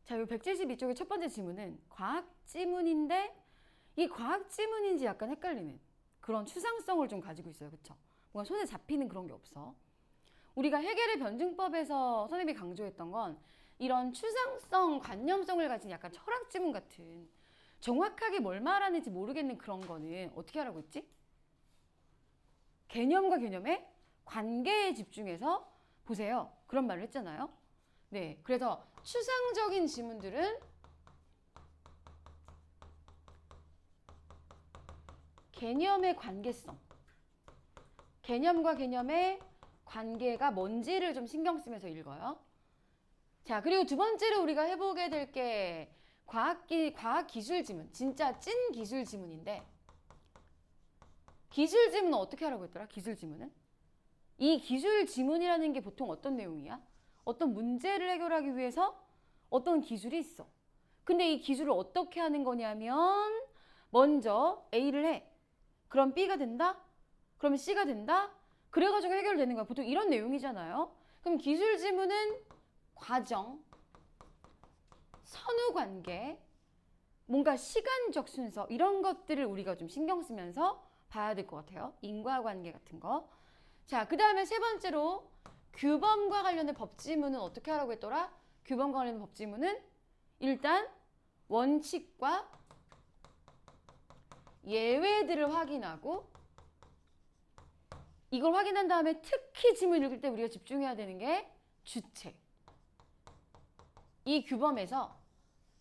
자, 이 172쪽의 첫 번째 지문은 과학 지문인데 이 과학 지문인지 약간 헷갈리는 그런 추상성을 좀 가지고 있어요. 그쵸? 뭔가 손에 잡히는 그런 게 없어. 우리가 해겔의 변증법에서 선생님이 강조했던 건 이런 추상성, 관념성을 가진 약간 철학 지문 같은 정확하게 뭘 말하는지 모르겠는 그런 거는 어떻게 하라고 했지? 개념과 개념의 관계에 집중해서 보세요. 그런 말을 했잖아요. 네, 그래서 추상적인 지문들은 개념의 관계성, 개념과 개념의 관계가 뭔지를 좀 신경 쓰면서 읽어요. 자, 그리고 두 번째로 우리가 해보게 될 게 과학 기술 지문, 진짜 찐 기술 지문인데 기술 지문은 어떻게 하라고 했더라? 기술 지문은? 이 기술 지문이라는 게 보통 어떤 내용이야? 어떤 문제를 해결하기 위해서 어떤 기술이 있어. 근데 이 기술을 어떻게 하는 거냐면 먼저 A를 해. 그럼 B가 된다? 그러면 C가 된다? 그래가지고 해결되는 거야. 보통 이런 내용이잖아요. 그럼 기술 지문은 과정, 선후관계, 뭔가 시간적 순서 이런 것들을 우리가 좀 신경 쓰면서 봐야 될 것 같아요. 인과관계 같은 거. 자, 그 다음에 세 번째로 규범과 관련된 법지문은 어떻게 하라고 했더라? 규범과 관련된 법지문은 일단 원칙과 예외들을 확인하고 이걸 확인한 다음에 특히 지문 읽을 때 우리가 집중해야 되는 게 주체. 이 규범에서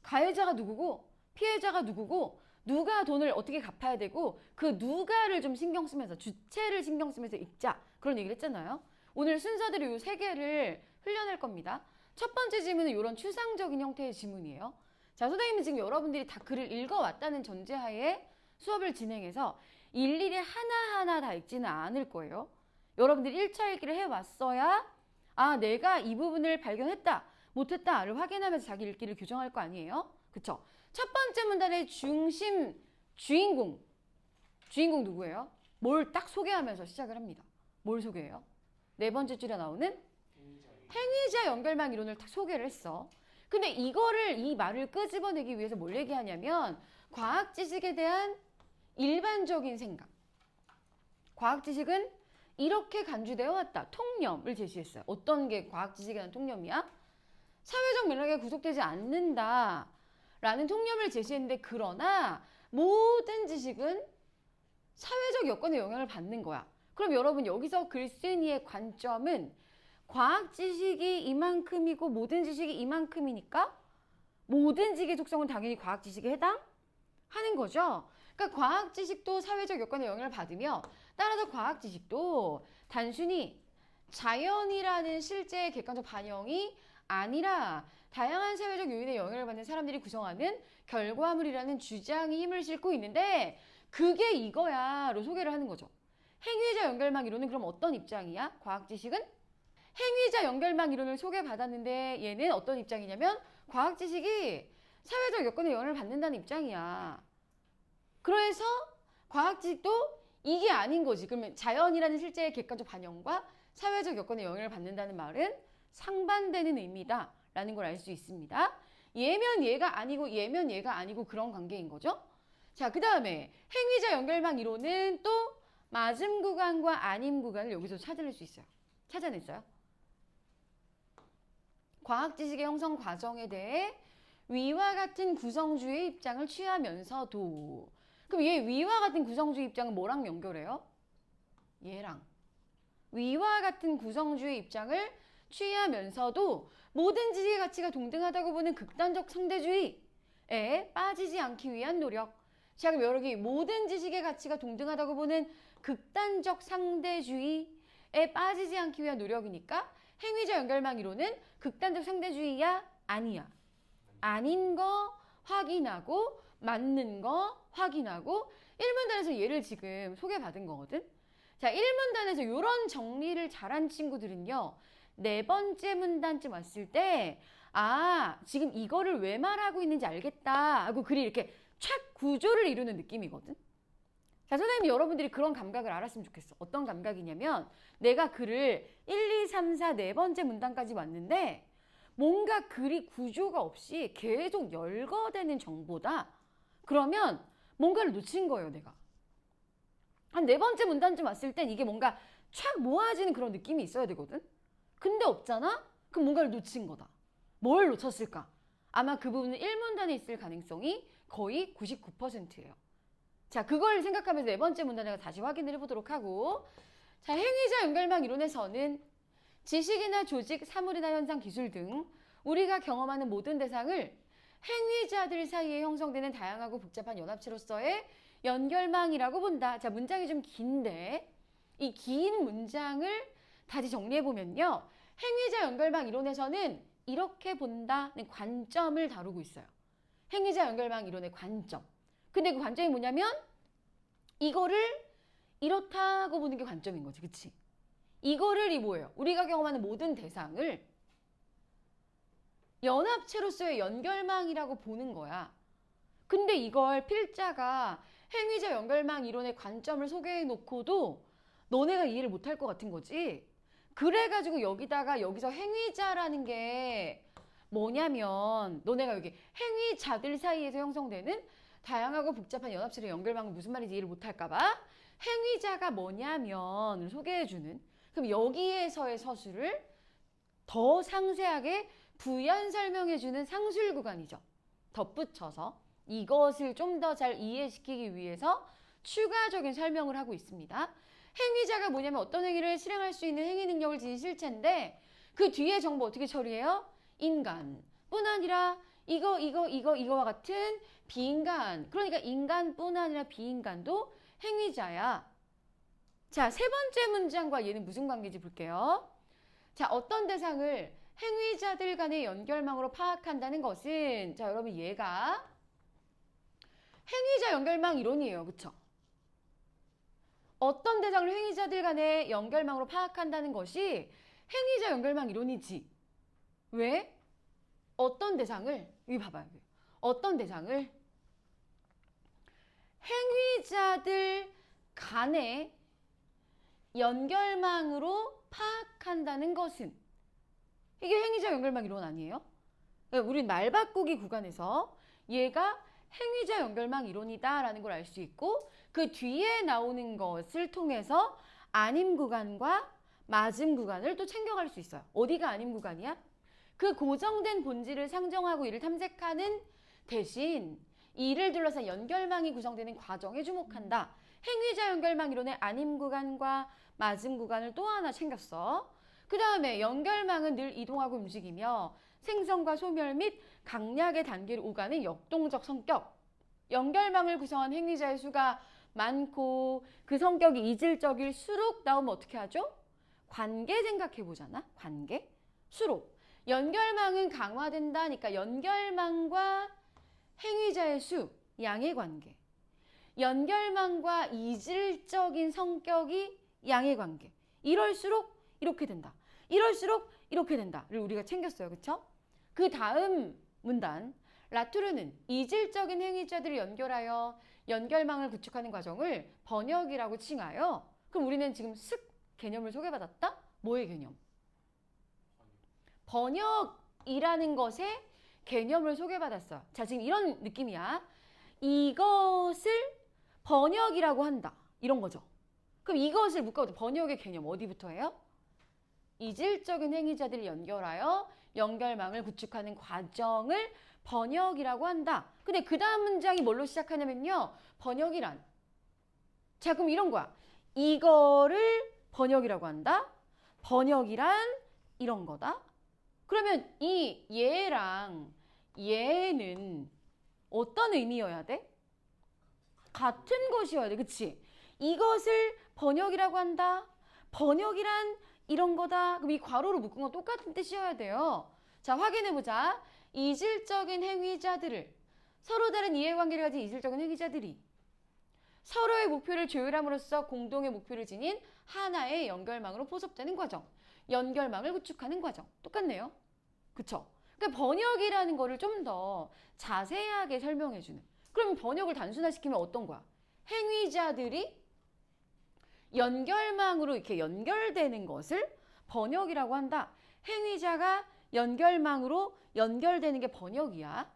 가해자가 누구고 피해자가 누구고 누가 돈을 어떻게 갚아야 되고 그 누가를 좀 신경 쓰면서 주체를 신경 쓰면서 읽자. 그런 얘기를 했잖아요. 오늘 순서대로 이 세 개를 흘려낼 겁니다. 첫 번째 지문은 이런 추상적인 형태의 지문이에요. 자, 선생님은 지금 여러분들이 다 글을 읽어왔다는 전제하에 수업을 진행해서 일일이 하나하나 다 읽지는 않을 거예요. 여러분들이 1차 읽기를 해왔어야 아, 내가 이 부분을 발견했다, 못했다를 확인하면서 자기 읽기를 교정할 거 아니에요? 그쵸? 첫 번째 문단의 중심 주인공 누구예요? 뭘 딱 소개하면서 시작을 합니다. 뭘 소개해요? 네 번째 줄에 나오는 행위자 연결망 이론을 딱 소개를 했어. 근데 이 말을 끄집어내기 위해서 뭘 얘기하냐면 과학 지식에 대한 일반적인 생각. 과학 지식은 이렇게 간주되어 왔다. 통념을 제시했어요. 어떤 게 과학 지식에 대한 통념이야? 사회적 맥락에 구속되지 않는다 라는 통념을 제시했는데 그러나 모든 지식은 사회적 여건의 영향을 받는 거야. 그럼 여러분 여기서 글쓴이의 관점은 과학 지식이 이만큼이고 모든 지식이 이만큼이니까 모든 지식의 속성은 당연히 과학 지식에 해당하는 거죠. 그러니까 과학 지식도 사회적 여건의 영향을 받으며 따라서 과학 지식도 단순히 자연이라는 실제의 객관적 반영이 아니라 다양한 사회적 요인의 영향을 받는 사람들이 구성하는 결과물이라는 주장이 힘을 싣고 있는데 그게 이거야로 소개를 하는 거죠. 행위자 연결망 이론은 그럼 어떤 입장이야? 과학 지식은 행위자 연결망 이론을 소개받았는데 얘는 어떤 입장이냐면 과학 지식이 사회적 여건의 영향을 받는다는 입장이야. 그래서 과학 지식도 이게 아닌 거지. 그러면 자연이라는 실제의 객관적 반영과 사회적 여건의 영향을 받는다는 말은 상반되는 의미다 라는 걸 알 수 있습니다. 얘면 얘가 아니고 얘면 얘가 아니고 그런 관계인 거죠. 자, 그 다음에 행위자 연결망 이론은 또 맞음 구간과 아님 구간을 여기서 찾아낼 수 있어요. 찾아냈어요. 과학 지식의 형성 과정에 대해 위와 같은 구성주의 입장을 취하면서도 그럼 얘 위와 같은 구성주의 입장은 뭐랑 연결해요? 얘랑 위와 같은 구성주의 입장을 취하면서도 모든 지식의 가치가 동등하다고 보는 극단적 상대주의에 빠지지 않기 위한 노력. 자, 그럼 여기 모든 지식의 가치가 동등하다고 보는 극단적 상대주의에 빠지지 않기 위한 노력이니까 행위자 연결망 이론은 극단적 상대주의야? 아니야. 아닌 거 확인하고 맞는 거 확인하고 1문단에서 얘를 지금 소개받은 거거든. 자, 1문단에서 이런 정리를 잘한 친구들은요. 네 번째 문단쯤 왔을 때 아, 지금 이거를 왜 말하고 있는지 알겠다 하고 글이 이렇게 촥 구조를 이루는 느낌이거든. 자, 선생님 여러분들이 그런 감각을 알았으면 좋겠어. 어떤 감각이냐면 내가 글을 1, 2, 3, 4 네 번째 문단까지 왔는데 뭔가 글이 구조가 없이 계속 열거되는 정보다. 그러면 뭔가를 놓친 거예요, 내가. 한 네 번째 문단쯤 왔을 땐 이게 뭔가 촥 모아지는 그런 느낌이 있어야 되거든. 근데 없잖아? 그럼 뭔가를 놓친 거다. 뭘 놓쳤을까? 아마 그 부분은 1문단에 있을 가능성이 거의 99%예요. 자, 그걸 생각하면서 네 번째 문단을 다시 확인을 해보도록 하고, 자, 행위자 연결망 이론에서는 지식이나 조직, 사물이나 현상, 기술 등 우리가 경험하는 모든 대상을 행위자들 사이에 형성되는 다양하고 복잡한 연합체로서의 연결망이라고 본다. 자, 문장이 좀 긴데 이 긴 문장을 다시 정리해보면요. 행위자 연결망 이론에서는 이렇게 본다는 관점을 다루고 있어요. 행위자 연결망 이론의 관점. 근데 그 관점이 뭐냐면 이거를 이렇다고 보는 게 관점인 거지. 그치? 이거를 이 뭐예요? 우리가 경험하는 모든 대상을 연합체로서의 연결망이라고 보는 거야. 근데 이걸 필자가 행위자 연결망 이론의 관점을 소개해 놓고도 너네가 이해를 못할 것 같은 거지. 그래가지고 여기서 행위자라는 게 뭐냐면 너네가 여기 행위자들 사이에서 형성되는 다양하고 복잡한 연합체의 연결망은 무슨 말인지 이해를 못할까 봐 행위자가 뭐냐면 소개해주는, 그럼 여기에서의 서술을 더 상세하게 부연 설명해주는 상술 구간이죠. 덧붙여서 이것을 좀 더 잘 이해시키기 위해서 추가적인 설명을 하고 있습니다. 행위자가 뭐냐면 어떤 행위를 실행할 수 있는 행위 능력을 지닌 실체인데 그 뒤에 정보 어떻게 처리해요? 인간뿐 아니라 이거와 같은 비인간. 그러니까 인간뿐 아니라 비인간도 행위자야. 자, 세 번째 문장과 얘는 무슨 관계인지 볼게요. 자, 어떤 대상을 행위자들 간의 연결망으로 파악한다는 것은, 자, 여러분 얘가 행위자 연결망 이론이에요. 그쵸? 어떤 대상을 행위자들 간의 연결망으로 파악한다는 것이 행위자 연결망 이론이지. 왜? 어떤 대상을, 여기 봐봐요. 어떤 대상을 행위자들 간의 연결망으로 파악한다는 것은, 이게 행위자 연결망 이론 아니에요? 우린 말 바꾸기 구간에서 얘가 행위자 연결망 이론이다라는 걸 알 수 있고 그 뒤에 나오는 것을 통해서 아님 구간과 맞음 구간을 또 챙겨갈 수 있어요. 어디가 아님 구간이야? 그 고정된 본질을 상정하고 이를 탐색하는 대신 이를 둘러싼 연결망이 구성되는 과정에 주목한다. 행위자 연결망 이론의 아님 구간과 맞음 구간을 또 하나 챙겼어. 그 다음에 연결망은 늘 이동하고 움직이며 생성과 소멸 및 강약의 단계를 오가는 역동적 성격. 연결망을 구성한 행위자의 수가 많고 그 성격이 이질적일수록 나오면 어떻게 하죠? 관계 생각해 보잖아. 관계. 수록. 연결망은 강화된다니까 연결망과 행위자의 수, 양의 관계. 연결망과 이질적인 성격이 양의 관계. 이럴수록 이렇게 된다. 이럴수록 이렇게 된다를 우리가 챙겼어요. 그쵸? 그 다음 문단. 라투르는 이질적인 행위자들을 연결하여 연결망을 구축하는 과정을 번역이라고 칭하여. 그럼 우리는 지금 습 개념을 소개받았다? 뭐의 개념? 번역이라는 것의 개념을 소개받았어요. 자, 지금 이런 느낌이야. 이것을 번역이라고 한다. 이런 거죠. 그럼 이것을 묶어도 번역의 개념 어디부터 해요? 이질적인 행위자들을 연결하여 연결망을 구축하는 과정을 번역이라고 한다. 근데 그 다음 문장이 뭘로 시작하냐면요. 번역이란. 자, 그럼 이런 거야. 이거를 번역이라고 한다. 번역이란 이런 거다. 그러면 이 얘랑 얘는 어떤 의미여야 돼? 같은 것이어야 돼. 그치? 이것을 번역이라고 한다. 번역이란 이런 거다. 그럼 이 괄호로 묶은 건 똑같은 뜻이어야 돼요. 자, 확인해보자. 이질적인 행위자들을, 서로 다른 이해관계를 가진 이질적인 행위자들이 서로의 목표를 조율함으로써 공동의 목표를 지닌 하나의 연결망으로 포섭되는 과정. 연결망을 구축하는 과정. 똑같네요. 그쵸? 그러니까 번역이라는 거를 좀 더 자세하게 설명해주는. 그럼 번역을 단순화시키면 어떤 거야? 행위자들이 연결망으로 이렇게 연결되는 것을 번역이라고 한다. 행위자가 연결망으로 연결되는 게 번역이야.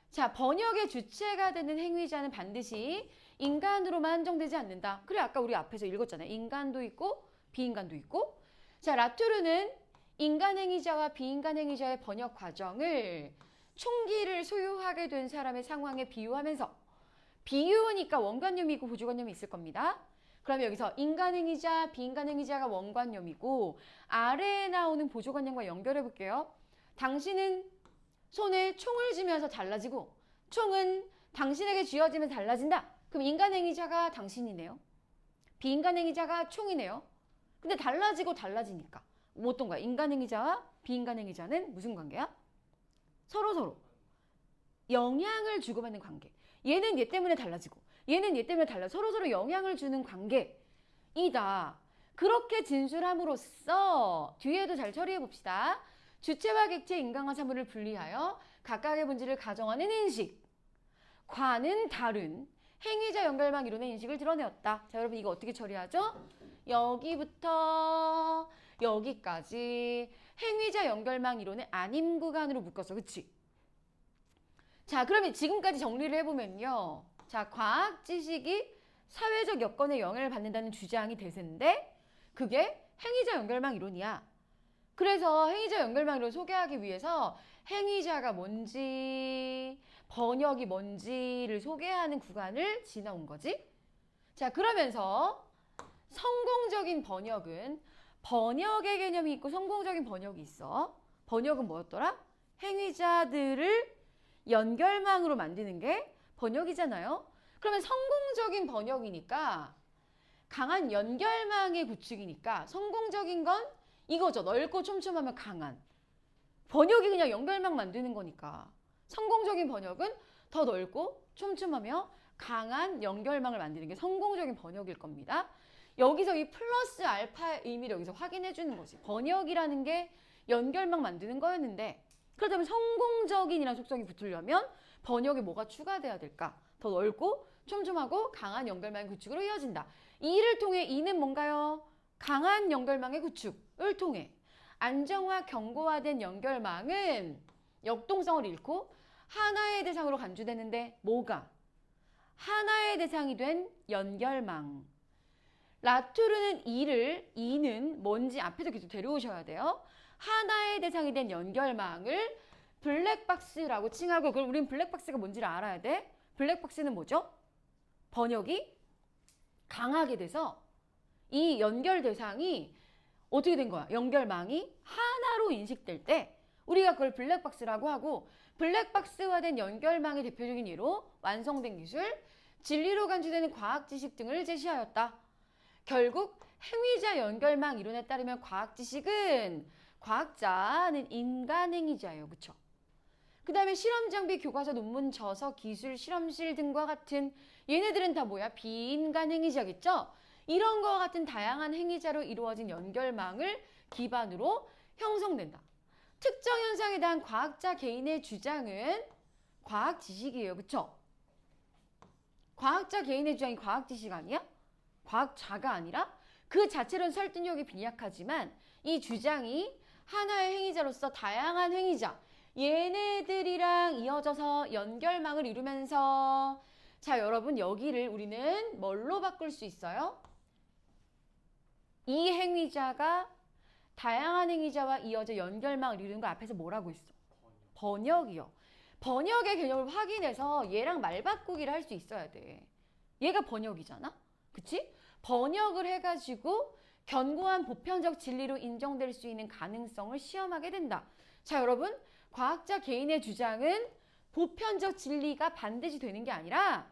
자, 번역의 주체가 되는 행위자는 반드시 인간으로만 한정되지 않는다. 그래, 아까 우리 앞에서 읽었잖아요. 인간도 있고 비인간도 있고. 자, 라투르는 인간 행위자와 비인간 행위자의 번역 과정을 총기를 소유하게 된 사람의 상황에 비유하면서, 비유니까 원관념이 있고 보조관념이 있을 겁니다. 그러면 여기서 인간 행위자, 비인간 행위자가 원관념이고 아래에 나오는 보조관념과 연결해 볼게요. 당신은 손에 총을 쥐면서 달라지고 총은 당신에게 쥐어지면 달라진다. 그럼 인간 행위자가 당신이네요. 비인간 행위자가 총이네요. 근데 달라지고 달라지니까 어떤 거야? 인간 행위자와 비인간 행위자는 무슨 관계야? 서로 영향을 주고받는 관계. 얘는 얘 때문에 달라지고 얘는 얘 때문에 달라. 서로 영향을 주는 관계이다. 그렇게 진술함으로써 뒤에도 잘 처리해 봅시다. 주체와 객체, 인간과 사물을 분리하여 각각의 본질을 가정하는 인식. 과는 다른 행위자 연결망 이론의 인식을 드러내었다. 자, 여러분 이거 어떻게 처리하죠? 여기부터 여기까지 행위자 연결망 이론의 아님 구간으로 묶었어. 그치? 자, 그러면 지금까지 정리를 해보면요. 자, 과학 지식이 사회적 여건에 영향을 받는다는 주장이 대세인데 그게 행위자 연결망 이론이야. 그래서 행위자 연결망 이론을 소개하기 위해서 행위자가 뭔지, 번역이 뭔지를 소개하는 구간을 지나온 거지. 자, 그러면서 성공적인 번역은 번역의 개념이 있고 성공적인 번역이 있어. 번역은 뭐였더라? 행위자들을 연결망으로 만드는 게 번역이잖아요. 그러면 성공적인 번역이니까 강한 연결망의 구축이니까 성공적인 건 이거죠. 넓고 촘촘하면 강한. 번역이 그냥 연결망 만드는 거니까 성공적인 번역은 더 넓고 촘촘하며 강한 연결망을 만드는 게 성공적인 번역일 겁니다. 여기서 이 플러스 알파의 의미를 여기서 확인해 주는 거지. 번역이라는 게 연결망 만드는 거였는데 그렇다면 성공적인이라는 속성이 붙으려면 번역에 뭐가 추가돼야 될까? 더 넓고 촘촘하고 강한 연결망의 구축으로 이어진다. 이를 통해 이는 뭔가요? 강한 연결망의 구축을 통해 안정화 견고화된 연결망은 역동성을 잃고 하나의 대상으로 간주되는데 뭐가? 하나의 대상이 된 연결망. 라투르는 이는 뭔지 앞에서 계속 데려오셔야 돼요. 하나의 대상이 된 연결망을 블랙박스라고 칭하고, 그럼 우린 블랙박스가 뭔지를 알아야 돼. 블랙박스는 뭐죠? 번역이 강하게 돼서 이 연결 대상이 어떻게 된 거야? 연결망이 하나로 인식될 때 우리가 그걸 블랙박스라고 하고, 블랙박스화된 연결망의 대표적인 예로 완성된 기술, 진리로 간주되는 과학 지식 등을 제시하였다. 결국 행위자 연결망 이론에 따르면 과학 지식은, 과학자는 인간 행위자예요. 그쵸? 그 다음에 실험 장비, 교과서, 논문, 저서, 기술, 실험실 등과 같은 얘네들은 다 뭐야? 비인간 행위자겠죠? 이런 거와 같은 다양한 행위자로 이루어진 연결망을 기반으로 형성된다. 특정 현상에 대한 과학자 개인의 주장은 과학 지식이에요. 그쵸? 과학자 개인의 주장이 과학 지식 아니야? 과학자가 아니라? 그 자체로는 설득력이 빈약하지만 이 주장이 하나의 행위자로서 다양한 행위자, 얘네들이랑 이어져서 연결망을 이루면서, 자, 여러분 여기를 우리는 뭘로 바꿀 수 있어요? 이 행위자가 다양한 행위자와 이어져 연결망을 이루는 거 앞에서 뭐라고 했어? 번역이요. 번역의 개념을 확인해서 얘랑 말 바꾸기를 할 수 있어야 돼. 얘가 번역이잖아? 그치? 번역을 해가지고 견고한 보편적 진리로 인정될 수 있는 가능성을 시험하게 된다. 자, 여러분, 과학자 개인의 주장은 보편적 진리가 반드시 되는 게 아니라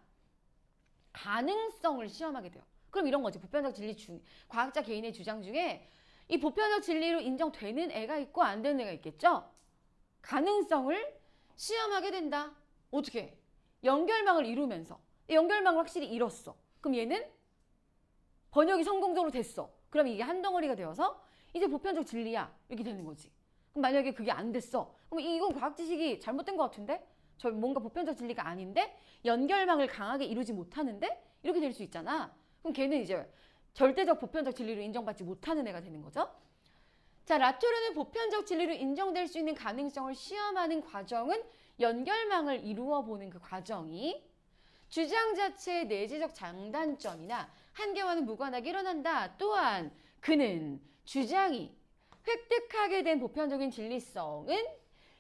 가능성을 시험하게 돼요. 그럼 이런 거지. 보편적 진리 중, 과학자 개인의 주장 중에 이 보편적 진리로 인정되는 애가 있고 안 되는 애가 있겠죠? 가능성을 시험하게 된다. 어떻게? 연결망을 이루면서. 연결망을 확실히 이뤘어. 그럼 얘는 번역이 성공적으로 됐어. 그럼 이게 한 덩어리가 되어서 이제 보편적 진리야. 이렇게 되는 거지. 그럼 만약에 그게 안 됐어. 그럼 이건 과학 지식이 잘못된 것 같은데? 저 뭔가 보편적 진리가 아닌데? 연결망을 강하게 이루지 못하는데? 이렇게 될 수 있잖아. 그럼 걔는 이제 절대적 보편적 진리로 인정받지 못하는 애가 되는 거죠. 자, 라토르는 보편적 진리로 인정될 수 있는 가능성을 시험하는 과정은 연결망을 이루어 보는 그 과정이 주장 자체의 내재적 장단점이나 한계와는 무관하게 일어난다. 또한 그는 주장이 획득하게 된 보편적인 진리성은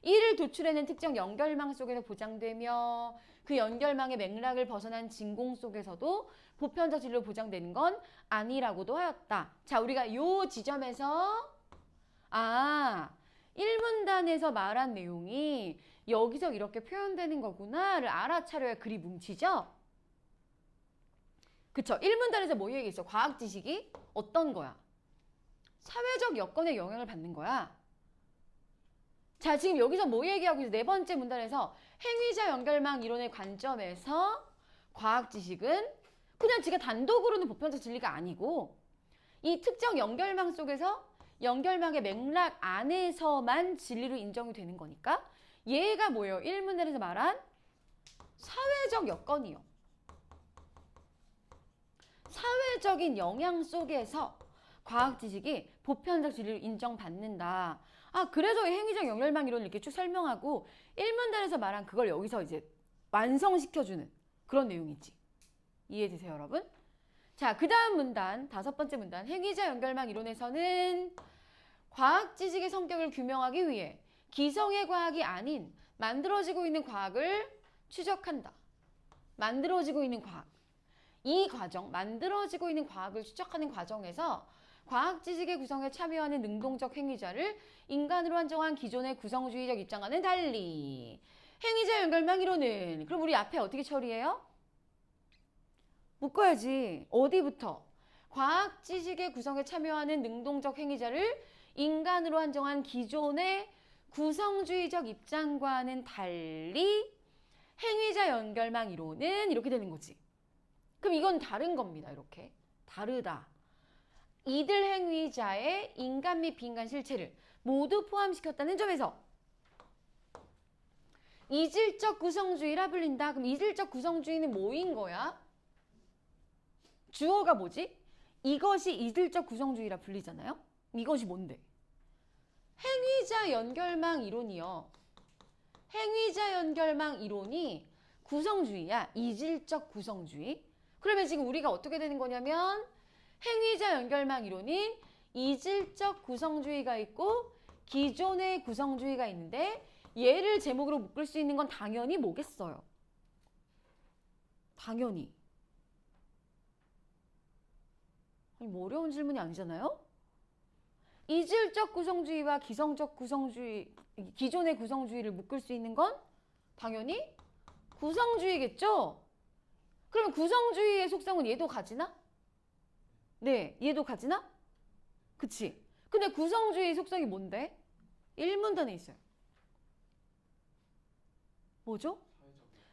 이를 도출해낸 특정 연결망 속에서 보장되며 그 연결망의 맥락을 벗어난 진공 속에서도 보편적 진리로 보장되는 건 아니라고도 하였다. 자, 우리가 이 지점에서 1문단에서 말한 내용이 여기서 이렇게 표현되는 거구나를 알아차려야 글이 뭉치죠? 그쵸? 1문단에서 뭐 얘기했어? 과학 지식이 어떤 거야? 사회적 여건에 영향을 받는 거야. 자, 지금 여기서 뭐 얘기하고 있어? 네 번째 문단에서 행위자 연결망 이론의 관점에서 과학 지식은 그냥 지가 단독으로는 보편적 진리가 아니고 이 특정 연결망 속에서 연결망의 맥락 안에서만 진리로 인정이 되는 거니까 얘가 뭐예요? 1문단에서 말한 사회적 여건이요. 사회적인 영향 속에서 과학 지식이 보편적 진리로 인정받는다. 그래서 행위적 연결망 이론을 이렇게 쭉 설명하고 1문단에서 말한 그걸 여기서 이제 완성시켜주는 그런 내용이지. 이해되세요, 여러분? 자, 그 다음 문단, 5번째 문단. 행위자 연결망 이론에서는 과학 지식의 성격을 규명하기 위해 기성의 과학이 아닌 만들어지고 있는 과학을 추적한다. 만들어지고 있는 과학. 이 과정, 만들어지고 있는 과학을 추적하는 과정에서 과학 지식의 구성에 참여하는 능동적 행위자를 인간으로 한정한 기존의 구성주의적 입장과는 달리 행위자 연결망 이론은 그럼 우리 앞에 어떻게 처리해요? 묶어야지. 어디부터? 과학 지식의 구성에 참여하는 능동적 행위자를 인간으로 한정한 기존의 구성주의적 입장과는 달리 행위자 연결망 이론은 이렇게 되는 거지. 그럼 이건 다른 겁니다. 이렇게. 다르다. 이들 행위자의 인간 및 비인간 실체를 모두 포함시켰다는 점에서 이질적 구성주의라 불린다. 그럼 이질적 구성주의는 뭐인 거야? 주어가 뭐지? 이것이 이질적 구성주의라 불리잖아요? 이것이 뭔데? 행위자 연결망 이론이요. 행위자 연결망 이론이 구성주의야. 이질적 구성주의. 그러면 지금 우리가 어떻게 되는 거냐면 행위자 연결망 이론인 이질적 구성주의가 있고 기존의 구성주의가 있는데 얘를 제목으로 묶을 수 있는 건 당연히 뭐겠어요? 당연히. 아니, 뭐 어려운 질문이 아니잖아요? 이질적 구성주의와 기성적 구성주의, 기존의 구성주의를 묶을 수 있는 건 당연히 구성주의겠죠? 그러면 구성주의의 속성은 얘도 가지나? 네, 얘도 가지나? 그치? 근데 구성주의 속성이 뭔데? 1문단에 있어요. 뭐죠?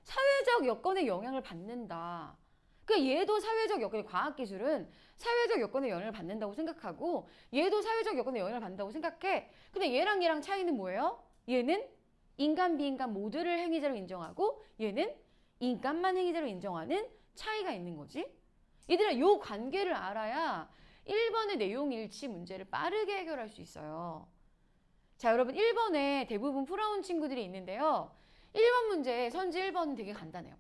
사회적 여건에 영향을 받는다. 그러니까 얘도 사회적 여건, 과학기술은 사회적 여건에 영향을 받는다고 생각하고 얘도 사회적 여건에 영향을 받는다고 생각해. 근데 얘랑 차이는 뭐예요? 얘는 인간, 비인간 모두를 행위자로 인정하고 얘는 인간만 행위자로 인정하는 차이가 있는 거지. 얘들아, 이 관계를 알아야 1번의 내용 일치 문제를 빠르게 해결할 수 있어요. 자, 여러분 1번에 대부분 풀어온 친구들이 있는데요. 1번 문제, 선지 1번은 되게 간단해요.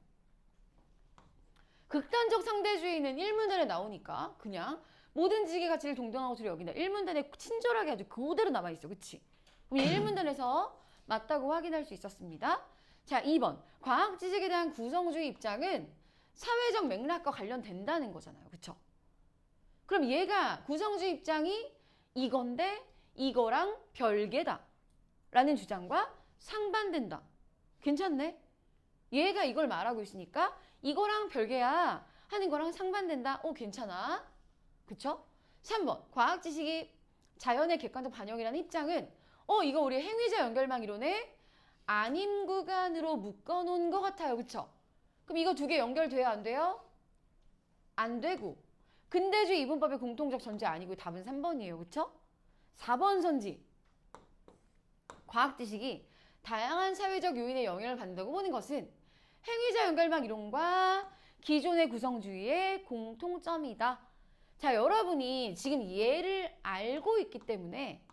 극단적 상대주의는 1문단에 나오니까 그냥 모든 지식의 가치를 동등한 것으로 여긴다. 1문단에 친절하게 아주 그대로 남아있어. 그치? 그럼 1문단에서 맞다고 확인할 수 있었습니다. 자, 2번. 과학 지식에 대한 구성주의 입장은 사회적 맥락과 관련된다는 거잖아요. 그쵸? 그럼 얘가 구성주의 입장이 이건데 이거랑 별개다 라는 주장과 상반된다. 괜찮네? 얘가 이걸 말하고 있으니까 이거랑 별개야 하는 거랑 상반된다. 괜찮아. 그쵸? 3번. 과학 지식이 자연의 객관적 반영이라는 입장은 이거 우리 행위자 연결망 이론에 아님 구간으로 묶어놓은 것 같아요. 그쵸? 그럼 이거 두 개 연결돼야 안 돼요? 안 되고. 근대주의 이분법의 공통적 전제 아니고 답은 3번이에요. 그쵸? 4번 선지. 과학 지식이 다양한 사회적 요인에 영향을 받는다고 보는 것은 행위자 연결망 이론과 기존의 구성주의의 공통점이다. 자, 여러분이 지금 얘를 알고 있기 때문에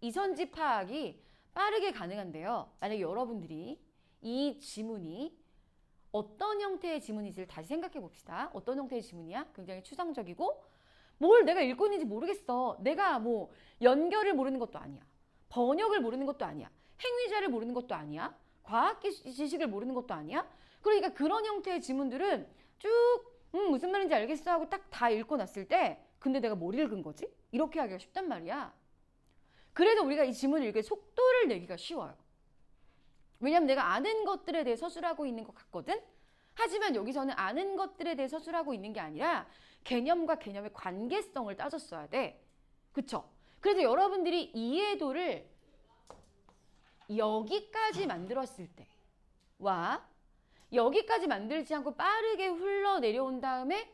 이선지 파악이 빠르게 가능한데요. 만약에 여러분들이 이 지문이 어떤 형태의 지문인지를 다시 생각해 봅시다. 어떤 형태의 지문이야? 굉장히 추상적이고 뭘 내가 읽고 있는지 모르겠어. 내가 뭐 연결을 모르는 것도 아니야. 번역을 모르는 것도 아니야. 행위자를 모르는 것도 아니야. 과학 지식을 모르는 것도 아니야. 그러니까 그런 형태의 지문들은 쭉 무슨 말인지 알겠어 하고 딱 다 읽고 났을 때 근데 내가 뭘 읽은 거지? 이렇게 하기가 쉽단 말이야. 그래서 우리가 이 지문을 읽을 속도를 내기가 쉬워요. 왜냐면 내가 아는 것들에 대해 서술하고 있는 것 같거든? 하지만 여기서는 아는 것들에 대해 서술하고 있는 게 아니라 개념과 개념의 관계성을 따졌어야 돼. 그쵸? 그래서 여러분들이 이해도를 여기까지 만들었을 때와 여기까지 만들지 않고 빠르게 흘러내려온 다음에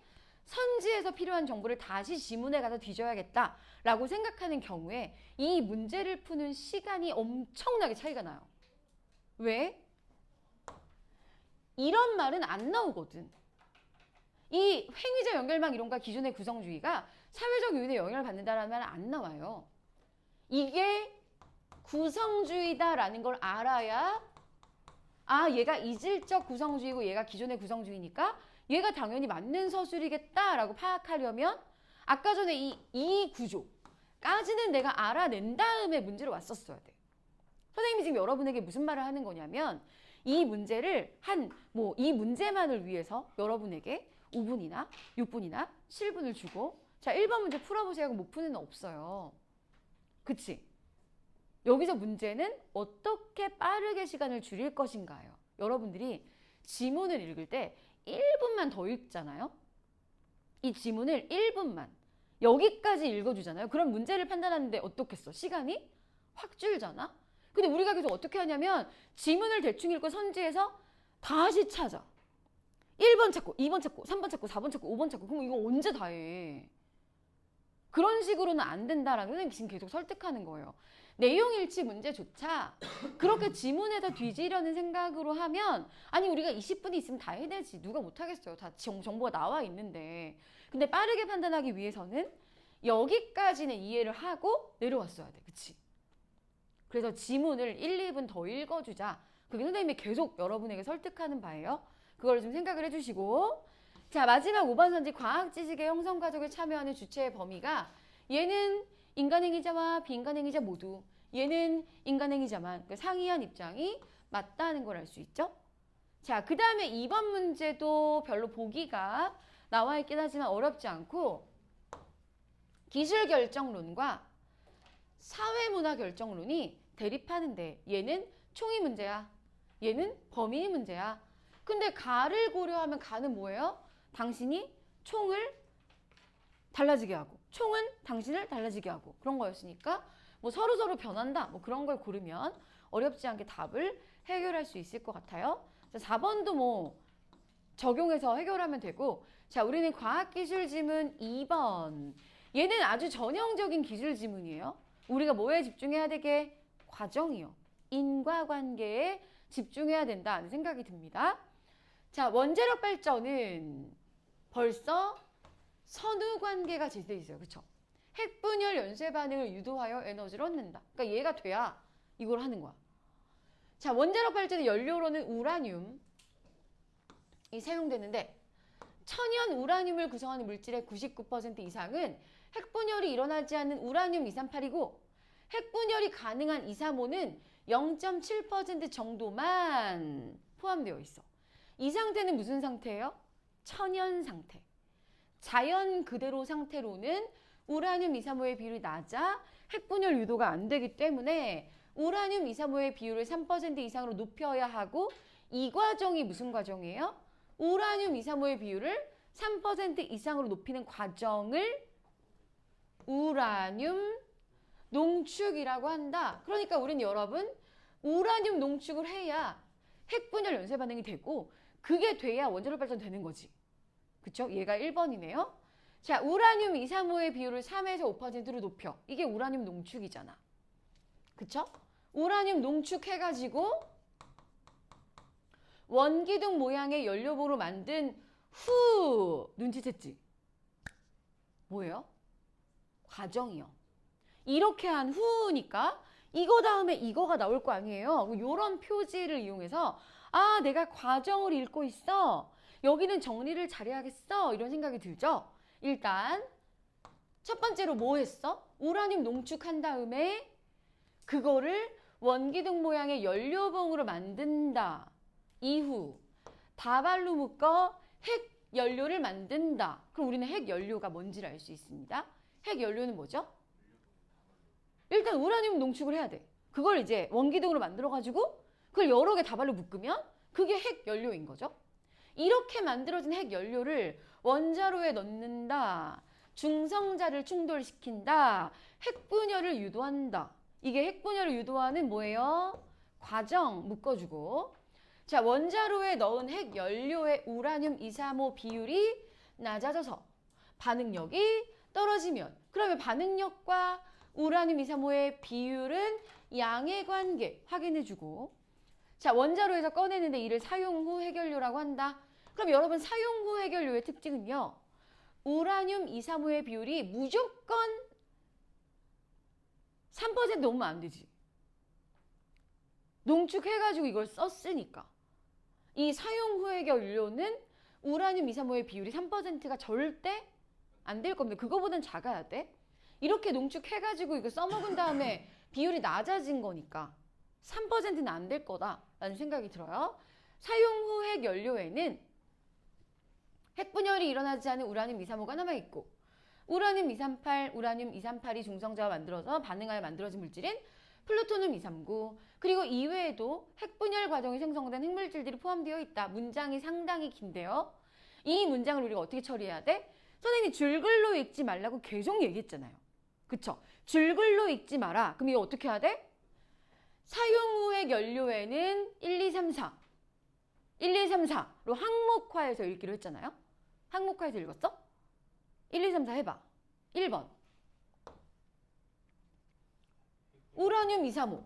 선지에서 필요한 정보를 다시 지문에 가서 뒤져야겠다라고 생각하는 경우에 이 문제를 푸는 시간이 엄청나게 차이가 나요. 왜? 이런 말은 안 나오거든. 이 행위자 연결망 이론과 기존의 구성주의가 사회적 요인에 영향을 받는다라는 말은 안 나와요. 이게 구성주의다라는 걸 알아야 아 얘가 이질적 구성주의고 얘가 기존의 구성주의니까 얘가 당연히 맞는 서술이겠다라고 파악하려면 아까 전에 이 구조까지는 내가 알아낸 다음에 문제로 왔었어야 돼. 선생님이 지금 여러분에게 무슨 말을 하는 거냐면 이 문제를 이 문제만을 위해서 여러분에게 5분이나 6분이나 7분을 주고 자 1번 문제 풀어보세요 하고 못 푸는 애 없어요. 그치? 여기서 문제는 어떻게 빠르게 시간을 줄일 것인가요? 여러분들이 지문을 읽을 때 1분만 더 읽잖아요. 이 지문을 1분만 여기까지 읽어주잖아요. 그럼 문제를 판단하는데 어떻겠어? 시간이 확 줄잖아. 근데 우리가 계속 어떻게 하냐면 지문을 대충 읽고 선지해서 다시 찾아. 1번 찾고 2번 찾고 3번 찾고 4번 찾고 5번 찾고 그럼 이거 언제 다 해? 그런 식으로는 안 된다라는 걸 지금 계속 설득하는 거예요. 내용 일치 문제조차 그렇게 지문에서 뒤지려는 생각으로 하면 아니 우리가 20분이 있으면 다 해내지 누가 못하겠어요. 다 정보가 나와 있는데 근데 빠르게 판단하기 위해서는 여기까지는 이해를 하고 내려왔어야 돼. 그치? 그래서 지문을 1, 2분 더 읽어주자. 그게 선생님이 계속 여러분에게 설득하는 바예요. 그걸 좀 생각을 해주시고 자 마지막 5번 선지 과학 지식의 형성 과정에 참여하는 주체의 범위가 얘는 인간행위자와 비인간행위자 모두 얘는 인간행위자만 그 상이한 입장이 맞다는 걸 알 수 있죠. 자 그 다음에 2번 문제도 별로 보기가 나와 있긴 하지만 어렵지 않고 기술결정론과 사회문화결정론이 대립하는데 얘는 총이 문제야. 얘는 범인이 문제야. 근데 가를 고려하면 가는 뭐예요? 당신이 총을 달라지게 하고 총은 당신을 달라지게 하고 그런 거였으니까 뭐 서로서로 변한다 뭐 그런 걸 고르면 어렵지 않게 답을 해결할 수 있을 것 같아요. 자, 4번도 뭐 적용해서 해결하면 되고 자 우리는 과학기술 지문 2번 얘는 아주 전형적인 기술 지문이에요. 우리가 뭐에 집중해야 되게? 과정이요. 인과관계에 집중해야 된다는 생각이 듭니다. 자 원자력 발전은 벌써 선후관계가 제시되어 있어요. 그쵸? 핵분열 연쇄 반응을 유도하여 에너지를 얻는다. 그러니까 얘가 돼야 이걸 하는 거야. 자, 원자력 발전의 연료로는 우라늄이 사용되는데 천연 우라늄을 구성하는 물질의 99% 이상은 핵분열이 일어나지 않는 우라늄 238이고 핵분열이 가능한 235는 0.7% 정도만 포함되어 있어. 이 상태는 무슨 상태예요? 천연 상태. 자연 그대로 상태로는 우라늄 235의 비율이 낮아 핵분열 유도가 안 되기 때문에 우라늄 235의 비율을 3% 이상으로 높여야 하고 이 과정이 무슨 과정이에요? 우라늄 235의 비율을 3% 이상으로 높이는 과정을 우라늄 농축이라고 한다. 그러니까 우린 여러분 우라늄 농축을 해야 핵분열 연쇄 반응이 되고 그게 돼야 원자력 발전 되는 거지. 그쵸? 얘가 1번이네요. 자, 우라늄 235의 비율을 3에서 5%로 높여. 이게 우라늄 농축이잖아. 그쵸? 우라늄 농축해가지고 원기둥 모양의 연료봉으로 만든 후 눈치챘지? 뭐예요? 과정이요. 이렇게 한 후니까 이거 다음에 이거가 나올 거 아니에요. 이런 표지를 이용해서 아, 내가 과정을 읽고 있어. 여기는 정리를 잘해야겠어. 이런 생각이 들죠. 일단 첫 번째로 뭐 했어? 우라늄 농축한 다음에 그거를 원기둥 모양의 연료봉으로 만든다. 이후 다발로 묶어 핵 연료를 만든다. 그럼 우리는 핵 연료가 뭔지를 알 수 있습니다. 핵 연료는 뭐죠? 일단 우라늄 농축을 해야 돼. 그걸 이제 원기둥으로 만들어가지고 그걸 여러 개 다발로 묶으면 그게 핵 연료인 거죠. 이렇게 만들어진 핵 연료를 원자로에 넣는다. 중성자를 충돌시킨다. 핵분열을 유도한다. 이게 핵분열을 유도하는 뭐예요? 과정 묶어주고. 자, 원자로에 넣은 핵 연료의 우라늄 235 비율이 낮아져서 반응력이 떨어지면 그러면 반응력과 우라늄 235의 비율은 양의 관계 확인해주고. 자, 원자로에서 꺼내는데 이를 사용 후 핵연료라고 한다. 그럼 여러분 사용 후 핵연료의 특징은요. 우라늄 235의 비율이 무조건 3% 넘으면 안 되지. 농축해가지고 이걸 썼으니까. 이 사용 후 핵연료는 우라늄 235의 비율이 3%가 절대 안 될 겁니다. 그거보단 작아야 돼. 이렇게 농축해가지고 이거 써먹은 다음에 비율이 낮아진 거니까 3%는 안 될 거다라는 생각이 들어요. 사용 후 핵연료에는 핵분열이 일어나지 않은 우라늄 235가 남아있고 우라늄 238, 우라늄 238이 중성자와 만들어서 반응하여 만들어진 물질인 플루토늄 239 그리고 이외에도 핵분열 과정이 생성된 핵물질들이 포함되어 있다. 문장이 상당히 긴데요. 이 문장을 우리가 어떻게 처리해야 돼? 선생님이 줄글로 읽지 말라고 계속 얘기했잖아요. 그쵸? 줄글로 읽지 마라. 그럼 이거 어떻게 해야 돼? 사용 후 핵연료에는 1, 2, 3, 4 1, 2, 3, 4로 항목화해서 읽기로 했잖아요. 항목화해서 읽었어? 1, 2, 3, 4 해봐. 1번 우라늄 235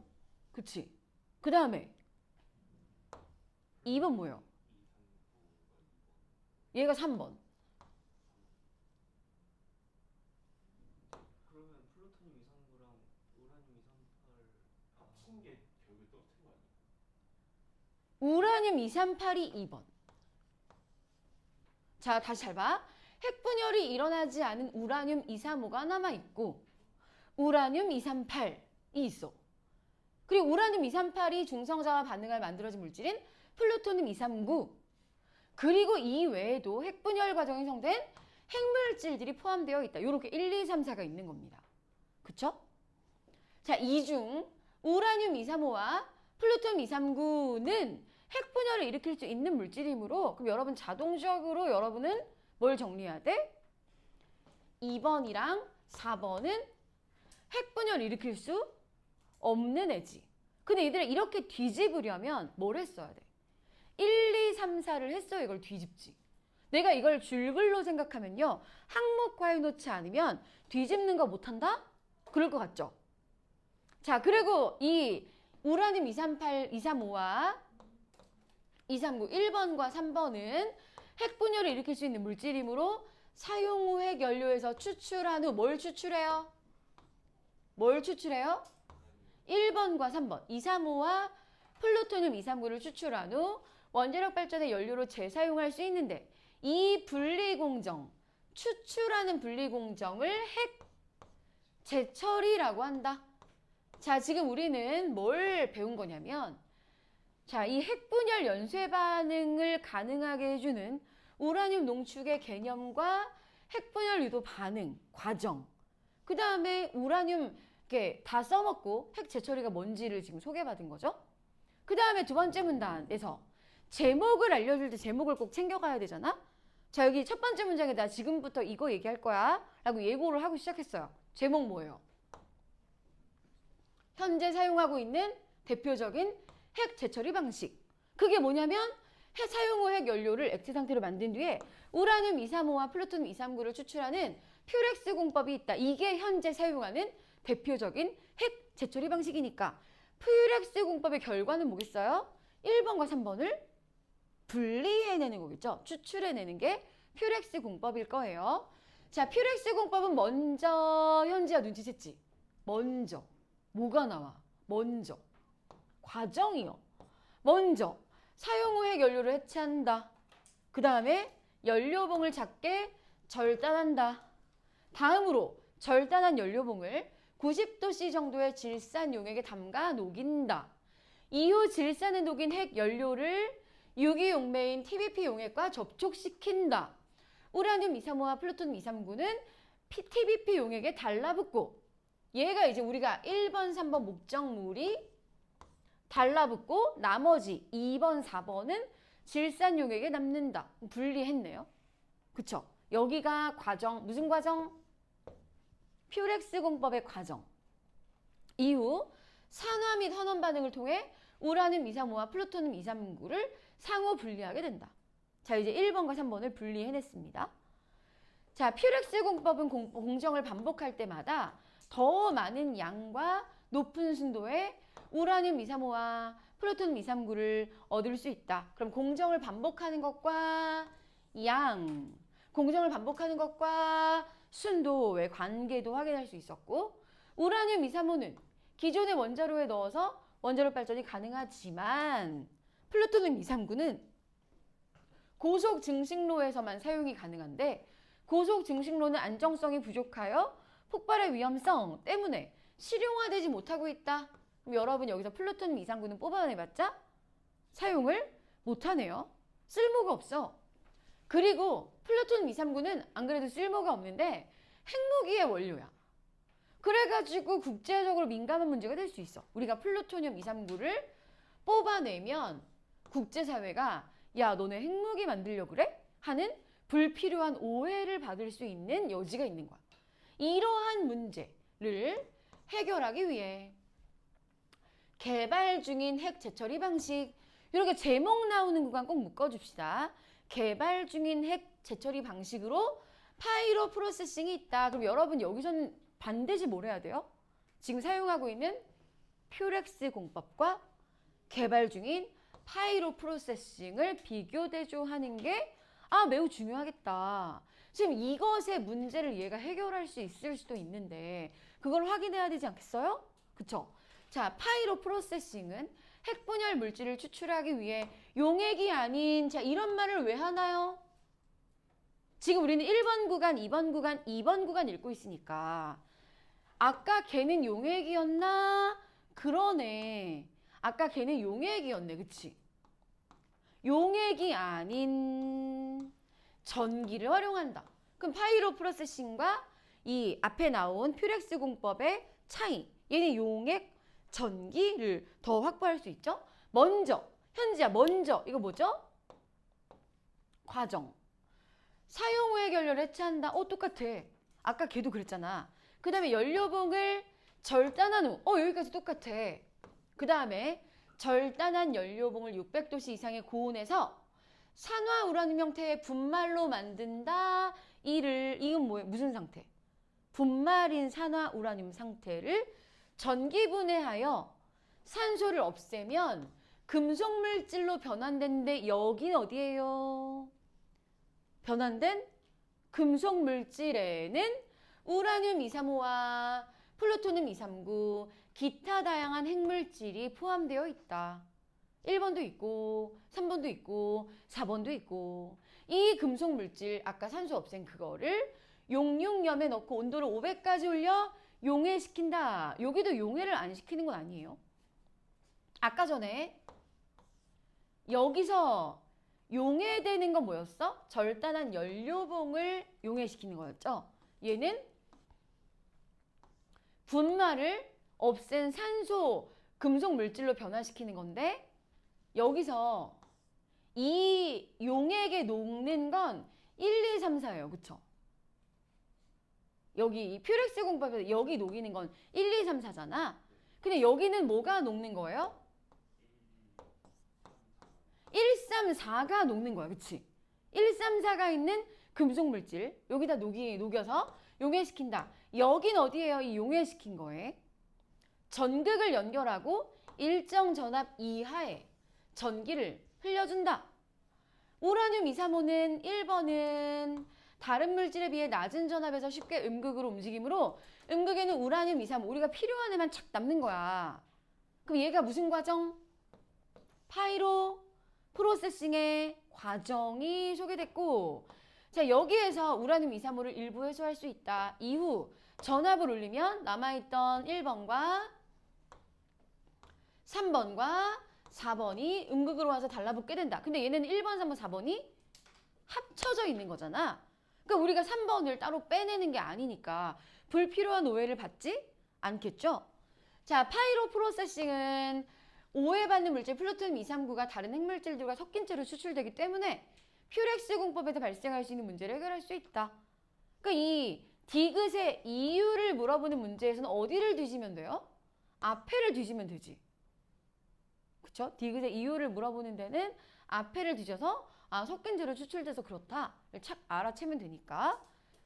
그치? 그 다음에 2번 뭐예요? 얘가 3번 그러면 플루토늄 239랑 우라늄 238 합친 게 결국에 똑같은 거 아니야? 우라늄 238이 2번. 자, 다시 잘 봐. 핵분열이 일어나지 않은 우라늄 235가 남아있고 우라늄 238이 있어. 그리고 우라늄 238이 중성자와 반응할 만들어진 물질인 플루토늄 239 그리고 이 외에도 핵분열 과정에 형성된 핵물질들이 포함되어 있다. 이렇게 1, 2, 3, 4가 있는 겁니다. 그쵸? 자, 이 중 우라늄 235와 플루토늄 239는 핵분열을 일으킬 수 있는 물질이므로 그럼 여러분 자동적으로 여러분은 뭘 정리해야 돼? 2번이랑 4번은 핵분열을 일으킬 수 없는 애지. 근데 얘들아 이렇게 뒤집으려면 뭘 했어야 돼? 1, 2, 3, 4를 했어야 이걸 뒤집지. 내가 이걸 줄글로 생각하면요. 항목화해 놓지 않으면 뒤집는 거 못한다? 그럴 것 같죠? 자, 그리고 이 우라늄 238, 235와 239, 1번과 3번은 핵분열을 일으킬 수 있는 물질이므로 사용 후 핵연료에서 추출한 후 뭘 추출해요? 뭘 추출해요? 1번과 3번, 235와 플루토늄 239를 추출한 후 원자력 발전의 연료로 재사용할 수 있는데 이 분리공정, 추출하는 분리공정을 핵 재처리라고 한다. 자, 지금 우리는 뭘 배운 거냐면 자, 이 핵분열 연쇄 반응을 가능하게 해주는 우라늄 농축의 개념과 핵분열 유도 반응, 과정 그 다음에 우라늄 이렇게 다 써먹고 핵 재처리가 뭔지를 지금 소개받은 거죠. 그 다음에 두 번째 문단에서 제목을 알려줄 때 제목을 꼭 챙겨가야 되잖아. 자, 여기 첫 번째 문장에 나 지금부터 이거 얘기할 거야 라고 예고를 하고 시작했어요. 제목 뭐예요? 현재 사용하고 있는 대표적인 핵 재처리 방식. 그게 뭐냐면 핵 사용 후 핵 연료를 액체 상태로 만든 뒤에 우라늄 235와 플루토늄 239를 추출하는 퓨렉스 공법이 있다. 이게 현재 사용하는 대표적인 핵 재처리 방식이니까 퓨렉스 공법의 결과는 뭐겠어요? 1번과 3번을 분리해내는 거겠죠. 추출해내는 게 퓨렉스 공법일 거예요. 자, 퓨렉스 공법은 먼저 현지야 눈치챘지? 먼저. 뭐가 나와? 먼저. 과정이요. 먼저 사용 후 핵 연료를 해체한다. 그 다음에 연료봉을 작게 절단한다. 다음으로 절단한 연료봉을 90도C 정도의 질산 용액에 담가 녹인다. 이후 질산에 녹인 핵 연료를 유기용매인 TBP 용액과 접촉시킨다. 우라늄 235와 플루토늄 239는 TBP 용액에 달라붙고, 얘가 이제 우리가 1번, 3번 목적물이 달라붙고 나머지 2번, 4번은 질산 용액에 남는다. 분리했네요. 그쵸? 여기가 과정, 무슨 과정? 퓨렉스 공법의 과정. 이후 산화 및 환원 반응을 통해 우라늄 235와 플루토늄 239를 상호 분리하게 된다. 자, 이제 1번과 3번을 분리해냈습니다. 자, 퓨렉스 공법은 공정을 반복할 때마다 더 많은 양과 높은 순도의 우라늄 235와 플루토늄 239를 얻을 수 있다. 그럼 공정을 반복하는 것과 양, 공정을 반복하는 것과 순도의 관계도 확인할 수 있었고, 우라늄 235는 기존의 원자로에 넣어서 원자로 발전이 가능하지만 플루토늄 239는 고속 증식로에서만 사용이 가능한데, 고속 증식로는 안정성이 부족하여 폭발의 위험성 때문에 실용화되지 못하고 있다. 그럼 여러분 여기서 플루토늄 239는 뽑아내봤자 사용을 못하네요. 쓸모가 없어. 그리고 플루토늄 239는 안 그래도 쓸모가 없는데 핵무기의 원료야. 그래가지고 국제적으로 민감한 문제가 될 수 있어. 우리가 플루토늄 239를 뽑아내면 국제사회가 야, 너네 핵무기 만들려고 그래? 하는 불필요한 오해를 받을 수 있는 여지가 있는 거야. 이러한 문제를 해결하기 위해 개발 중인 핵 재처리 방식, 이렇게 제목 나오는 구간 꼭 묶어줍시다. 개발 중인 핵 재처리 방식으로 파이로 프로세싱이 있다. 그럼 여러분 여기서는 반드시 뭘 해야 돼요? 지금 사용하고 있는 퓨렉스 공법과 개발 중인 파이로 프로세싱을 비교 대조하는 게 매우 중요하겠다. 지금 이것의 문제를 얘가 해결할 수 있을 수도 있는데 그걸 확인해야 되지 않겠어요? 그쵸? 자, 파이로 프로세싱은 핵분열 물질을 추출하기 위해 용액이 아닌, 자, 이런 말을 왜 하나요? 지금 우리는 1번 구간, 2번 구간, 2번 구간 읽고 있으니까 아까 걔는 용액이었나? 그러네. 아까 걔는 용액이었네. 그치? 용액이 아닌 전기를 활용한다. 그럼 파이로 프로세싱과 이 앞에 나온 퓨렉스 공법의 차이. 얘는 용액, 전기를 더 확보할 수 있죠. 먼저, 현지야, 먼저 이거 뭐죠? 과정. 사용 후에 연료를 해체한다. 똑같아. 아까 걔도 그랬잖아. 그 다음에 연료봉을 절단한 후. 여기까지 똑같아. 그 다음에 절단한 연료봉을 600도씨 이상의 고온에서 산화 우라늄 형태의 분말로 만든다. 이건 뭐예요? 무슨 상태? 분말인 산화 우라늄 상태를 전기 분해하여 산소를 없애면 금속 물질로 변환되는데 여긴 어디예요? 변환된 금속 물질에는 우라늄 235와 플루토늄 239, 기타 다양한 핵물질이 포함되어 있다. 1번도 있고 3번도 있고 4번도 있고, 이 금속 물질 아까 산소 없앤 그거를 용융염에 넣고 온도를 500까지 올려 용해시킨다. 여기도 용해를 안 시키는 건 아니에요. 아까 전에 여기서 용해되는 건 뭐였어? 절단한 연료봉을 용해시키는 거였죠. 얘는 분말을 없앤 산소 금속 물질로 변화시키는 건데, 여기서 이 용액에 녹는 건 1, 2, 3, 4예요. 그쵸? 여기 이 퓨렉스 공법에서 여기 녹이는 건 1, 2, 3, 4잖아. 근데 여기는 뭐가 녹는 거예요? 1, 3, 4가 녹는 거야. 그치? 1, 3, 4가 있는 금속 물질 여기다 녹여서 용해시킨다. 여긴 어디예요? 이 용해시킨 거에 전극을 연결하고 일정 전압 이하의 전기를 흘려준다. 우라늄 235는 1번은 다른 물질에 비해 낮은 전압에서 쉽게 음극으로 움직이므로 음극에는 우라늄 235 우리가 필요한 애만 착 남는 거야. 그럼 얘가 무슨 과정? 파이로 프로세싱의 과정이 소개됐고 자 여기에서 우라늄 235를 일부 해소할 수 있다. 이후 전압을 올리면 남아있던 1번과 3번과 4번이 음극으로 와서 달라붙게 된다. 근데 얘는 1번, 3번, 4번이 합쳐져 있는 거잖아. 그러니까 우리가 3번을 따로 빼내는 게 아니니까 불필요한 오해를 받지 않겠죠? 자, 파이로 프로세싱은 오해받는 물질 플루토늄 239가 다른 핵물질들과 섞인 채로 추출되기 때문에 퓨렉스 공법에서 발생할 수 있는 문제를 해결할 수 있다. 그러니까 이 디귿의 이유를 물어보는 문제에서는 어디를 뒤지면 돼요? 앞에를 뒤지면 되지. 그쵸? 디귿의 이유를 물어보는 데는 앞에를 뒤져서 섞인 재료 추출돼서 그렇다를 착 알아채면 되니까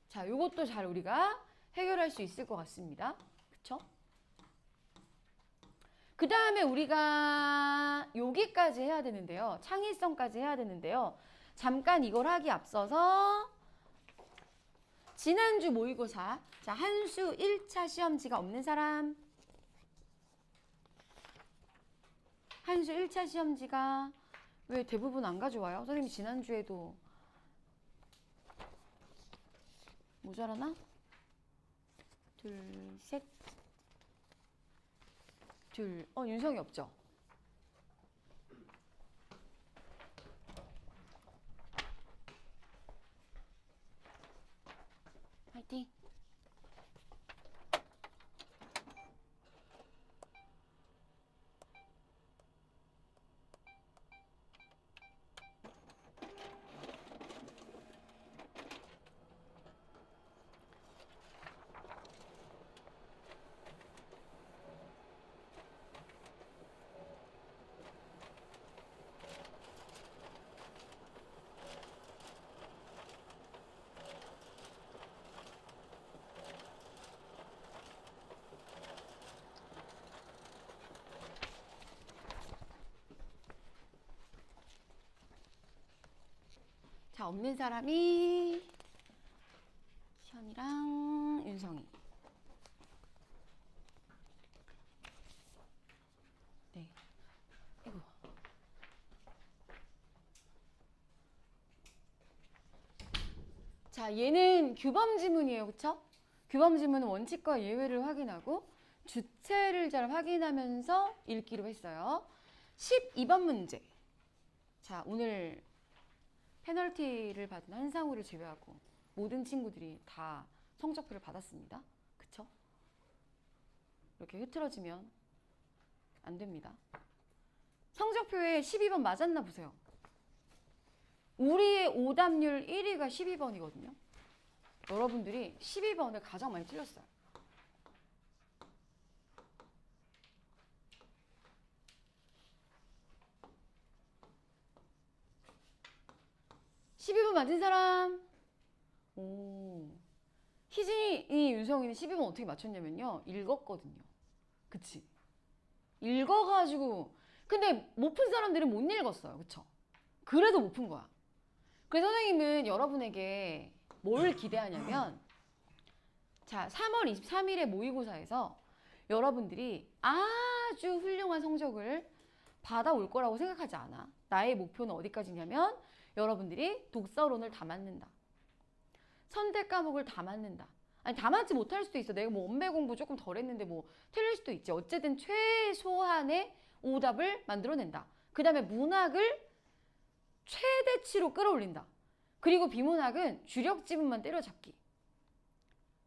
자, 요것도 잘 우리가 해결할 수 있을 것 같습니다. 그쵸? 그 다음에 우리가 여기까지 해야 되는데요. 창의성까지 해야 되는데요. 잠깐 이걸 하기 앞서서 지난주 모의고사 자, 한수 1차 시험지가 없는 사람 한수 1차 시험지가 왜 대부분 안 가져와요? 선생님이 지난주에도 모자라나? 둘, 셋, 둘. 윤성이 없죠? 화이팅! 자, 없는 사람이 시연이랑 윤성이. 네. 아이고. 자, 얘는 규범 지문이에요. 그쵸? 규범 지문은 원칙과 예외를 확인하고 주체를 잘 확인하면서 읽기로 했어요. 12번 문제. 자, 오늘 페널티를 받은 한상우를 제외하고 모든 친구들이 다 성적표를 받았습니다. 그쵸? 이렇게 흐트러지면 안 됩니다. 성적표에 12번 맞았나 보세요. 우리의 오답률 1위가 12번이거든요. 여러분들이 12번을 가장 많이 틀렸어요. (12번) 맞은 사람? 오. 희진이, 윤성이는 12번 어떻게 맞췄냐면요. 읽었거든요. 그치? 읽어가지고. 근데 못 푼 사람들은 못 읽었어요. 그쵸? 그래도 못 푼 거야. 그래서 선생님은 여러분에게 뭘 기대하냐면 자, 3월 23일에 모의고사에서 여러분들이 아주 훌륭한 성적을 받아올 거라고 생각하지 않아. 나의 목표는 어디까지냐면 여러분들이 독서론을 다 맞는다. 선택 과목을 다 맞는다. 아니, 다 맞지 못할 수도 있어. 내가 뭐 언배 공부 조금 덜 했는데 뭐 틀릴 수도 있지. 어쨌든 최소한의 오답을 만들어낸다. 그 다음에 문학을 최대치로 끌어올린다. 그리고 비문학은 주력 지문만 때려잡기.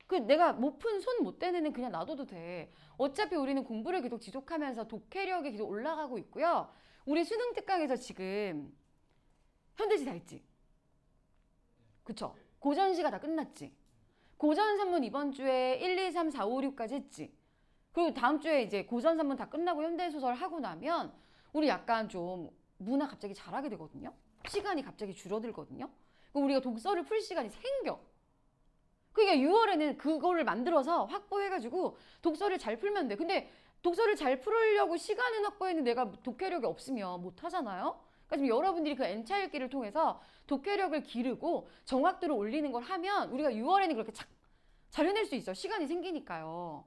그 내가 못 푼 손 못 떼는 그냥 놔둬도 돼. 어차피 우리는 공부를 계속 지속하면서 독해력이 계속 올라가고 있고요. 우리 수능 특강에서 지금 현대시 다 했지? 그쵸? 고전시가 다 끝났지? 고전 산문 이번 주에 1, 2, 3, 4, 5, 6까지 했지? 그리고 다음 주에 이제 고전 산문 다 끝나고 현대소설 하고 나면 우리 약간 좀 문학 갑자기 잘하게 되거든요? 시간이 갑자기 줄어들거든요? 그럼 우리가 독서를 풀 시간이 생겨. 그러니까 6월에는 그거를 만들어서 확보해가지고 독서를 잘 풀면 돼. 근데 독서를 잘 풀으려고 시간은 확보했는데 내가 독해력이 없으면 못 하잖아요? 그러니까 지금 여러분들이 그 N차 읽기를 통해서 독해력을 기르고 정확도를 올리는 걸 하면 우리가 6월에는 그렇게 착 잘 해낼 수 있어. 시간이 생기니까요.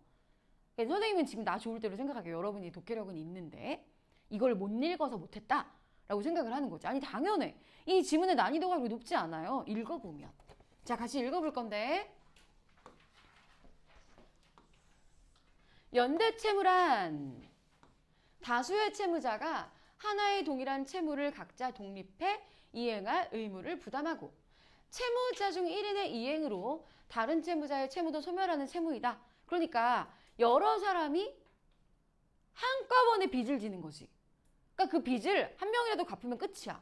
그러니까 선생님은 지금 나 좋을 대로 생각하게요. 여러분이 독해력은 있는데 이걸 못 읽어서 못했다라고 생각을 하는 거지. 아니 당연해. 이 지문의 난이도가 그렇게 높지 않아요. 읽어보면. 자, 같이 읽어볼 건데 연대채무란 다수의 채무자가 하나의 동일한 채무를 각자 독립해 이행할 의무를 부담하고 채무자 중 1인의 이행으로 다른 채무자의 채무도 소멸하는 채무이다. 그러니까 여러 사람이 한꺼번에 빚을 지는 거지. 그러니까 그 빚을 한 명이라도 갚으면 끝이야.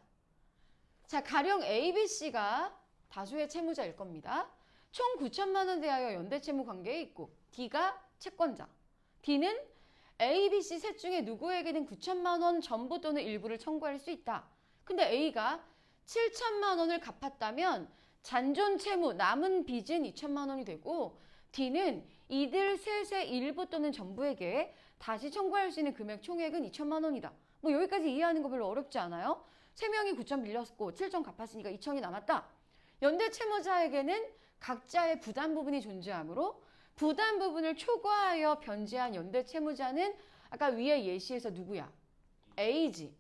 자, 가령 A, B, C가 다수의 채무자일 겁니다. 총 9천만 원 대하여 연대채무 관계에 있고 D가 채권자. D는 A, B, C 셋 중에 누구에게는 9천만 원 전부 또는 일부를 청구할 수 있다. 근데 A가 7천만 원을 갚았다면 잔존 채무, 남은 빚은 2천만 원이 되고 D는 이들 셋의 일부 또는 전부에게 다시 청구할 수 있는 금액 총액은 2천만 원이다. 뭐 여기까지 이해하는 거 별로 어렵지 않아요? 3명이 9천 빌렸고 7천 갚았으니까 2천이 남았다. 연대 채무자에게는 각자의 부담 부분이 존재하므로 부담 부분을 초과하여 변제한 연대 채무자는 아까 위에 예시에서 누구야? A지.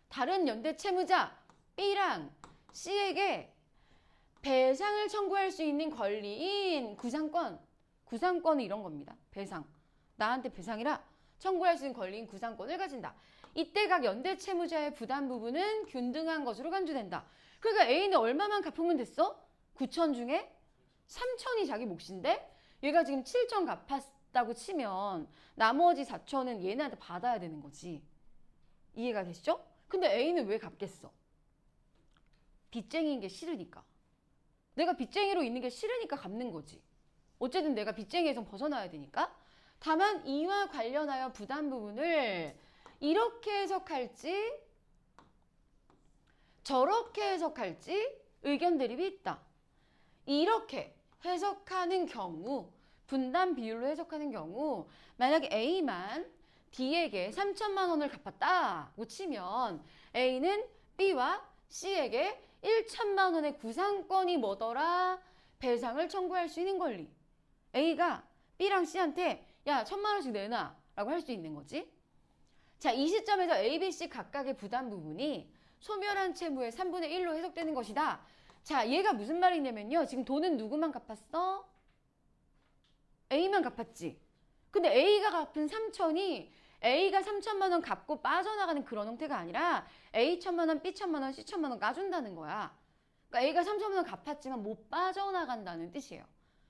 다른 연대 채무자 B랑 C에게 배상을 청구할 수 있는 권리인 구상권은 이런 겁니다. 배상. 나한테 배상이라 청구할 수 있는 권리인 구상권을 가진다. 이때 각 연대 채무자의 부담 부분은 균등한 것으로 간주된다. 그러니까 A는 얼마만 갚으면 됐어? 9천 중에 3천이 자기 몫인데 얘가 지금 7천 갚았다고 치면 나머지 4천은 얘네한테 받아야 되는 거지. 이해가 되시죠? 근데 A는 왜 갚겠어? 빚쟁이인 게 싫으니까. 내가 빚쟁이로 있는 게 싫으니까 갚는 거지. 어쨌든 내가 빚쟁이에서 벗어나야 되니까. 다만 이와 관련하여 부담 부분을 이렇게 해석할지 저렇게 해석할지 의견 대립이 있다. 이렇게 해석하는 경우, 분담 비율로 해석하는 경우 만약에 A만 D에게 3천만 원을 갚았다고 치면 A는 B와 C에게 1천만 원의 구상권이 뭐더라? 배상을 청구할 수 있는 권리. A가 B랑 C한테 야 1천만 원씩 내놔 라고 할 수 있는 거지. 자, 이 시점에서 A, B, C 각각의 부담 부분이 소멸한 채무의 3분의 1로 해석되는 것이다. 자, 얘가 무슨 말이냐면요. 지금 돈은 누구만 갚았어? A만 갚았지. 근데 A가 갚은 3천이 A가 3천만 원 갚고 빠져나가는 그런 형태가 아니라 A 1천만 원, B 1천만 원, C 1천만 원 까준다는 거야. 그러니까 A가 3천만 원 갚았지만 못 빠져나간다는 뜻이에요.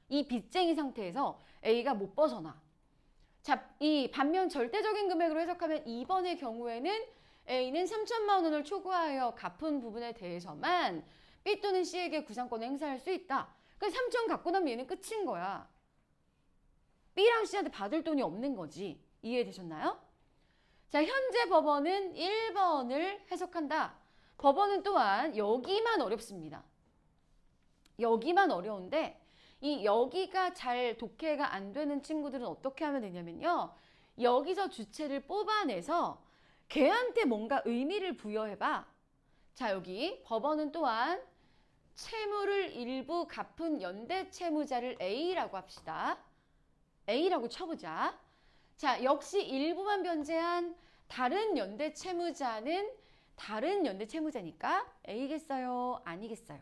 이 빚쟁이 상태에서 A가 못 벗어나. 자, 이 반면 절대적인 금액으로 해석하면 2번의 경우에는 A는 3천만 원을 초과하여 갚은 부분에 대해서만 B 또는 C에게 구상권을 행사할 수 있다. 그러니까 3천 갖고 나면 얘는 끝인 거야. B랑 C한테 받을 돈이 없는 거지. 이해되셨나요? 자, 현재 법원은 1번을 해석한다. 법원은 또한 여기만 어렵습니다. 여기만 어려운데 이 여기가 잘 독해가 안 되는 친구들은 어떻게 하면 되냐면요. 여기서 주체를 뽑아내서 걔한테 뭔가 의미를 부여해봐. 자, 여기 법원은 또한 채무를 일부 갚은 연대 채무자를 A라고 합시다. A라고 쳐보자. 자, 역시 일부만 변제한 다른 연대 채무자는 다른 연대 채무자니까 A겠어요? 아니겠어요?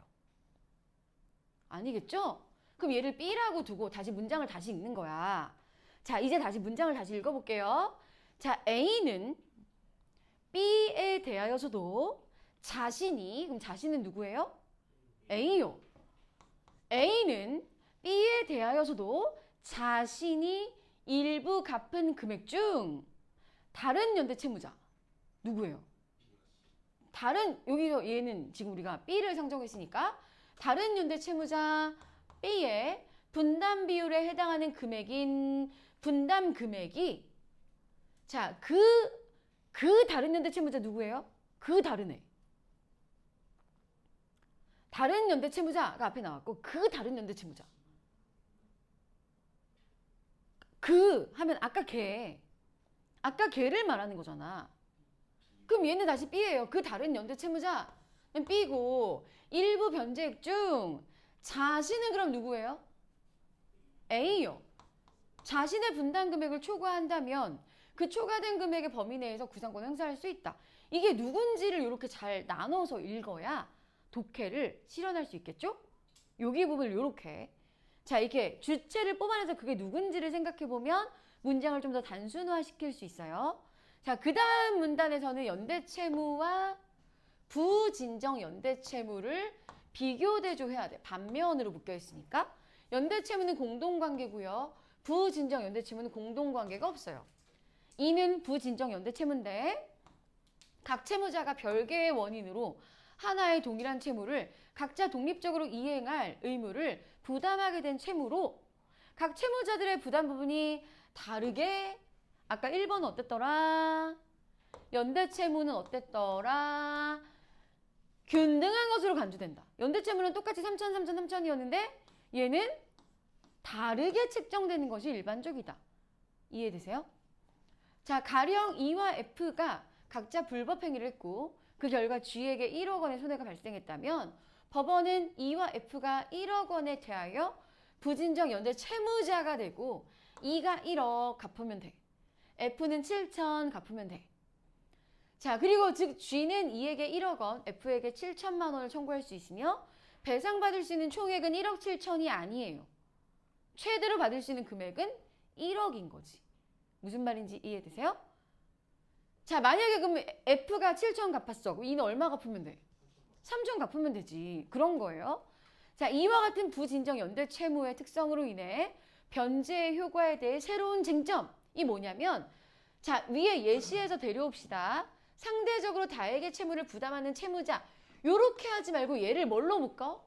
아니겠죠? 그럼 얘를 B라고 두고 다시 문장을 다시 읽는 거야. 자, 이제 다시 문장을 다시 읽어볼게요. 자, A는 B에 대하여서도 자신이, 그럼 자신은 누구예요? A요. A는 B에 대하여서도 자신이 일부 갚은 금액 중 다른 연대 채무자 누구예요? 다른, 여기서 얘는 지금 우리가 B를 상정했으니까 다른 연대 채무자 B의 분담 비율에 해당하는 금액인 분담 금액이 자, 그 다른 연대 채무자 누구예요? 그 다른 애. 다른 연대 채무자가 앞에 나왔고 그 다른 연대 채무자. 그 하면 아까 걔를 말하는 거잖아. 그럼 얘는 다시 B예요. 그 다른 연대 채무자는 B고 일부 변제액 중 자신은 그럼 누구예요? A요. 자신의 분담 금액을 초과한다면 그 초과된 금액의 범위 내에서 구상권을 행사할 수 있다. 이게 누군지를 이렇게 잘 나눠서 읽어야 독해를 실현할 수 있겠죠? 여기 부분을 이렇게. 자, 이렇게 주체를 뽑아내서 그게 누군지를 생각해보면 문장을 좀 더 단순화시킬 수 있어요. 자, 그 다음 문단에서는 연대채무와 부진정 연대채무를 비교대조해야 돼. 반면으로 묶여 있으니까. 연대채무는 공동관계고요. 부진정 연대채무는 공동관계가 없어요. 이는 부진정 연대채무인데 각 채무자가 별개의 원인으로 하나의 동일한 채무를 각자 독립적으로 이행할 의무를 부담하게 된 채무로 각 채무자들의 부담 부분이 다르게 아까 1번은 어땠더라? 연대채무는 어땠더라? 균등한 것으로 간주된다. 연대채무는 똑같이 3천, 3천, 3천이었는데 얘는 다르게 책정되는 것이 일반적이다. 이해되세요? 자, 가령 E와 F가 각자 불법 행위를 했고 그 결과 G에게 1억 원의 손해가 발생했다면 법원은 E와 F가 1억 원에 대하여 부진정 연대 채무자가 되고 E가 1억 갚으면 돼. F는 7천 갚으면 돼. 자, 그리고 즉 G는 E에게 1억 원, F에게 7천만 원을 청구할 수 있으며 배상받을 수 있는 총액은 1억 7천이 아니에요. 최대로 받을 수 있는 금액은 1억인 거지. 무슨 말인지 이해되세요? 자, 만약에 그럼 F가 7천 갚았어. 그럼 E는 얼마 갚으면 돼? 3천 갚으면 되지. 그런 거예요. 자, 이와 같은 부진정 연대 채무의 특성으로 인해 변제의 효과에 대해 새로운 쟁점이 뭐냐면 자, 위에 예시에서 데려옵시다. 상대적으로 다액의 채무를 부담하는 채무자. 요렇게 하지 말고 얘를 뭘로 묶어?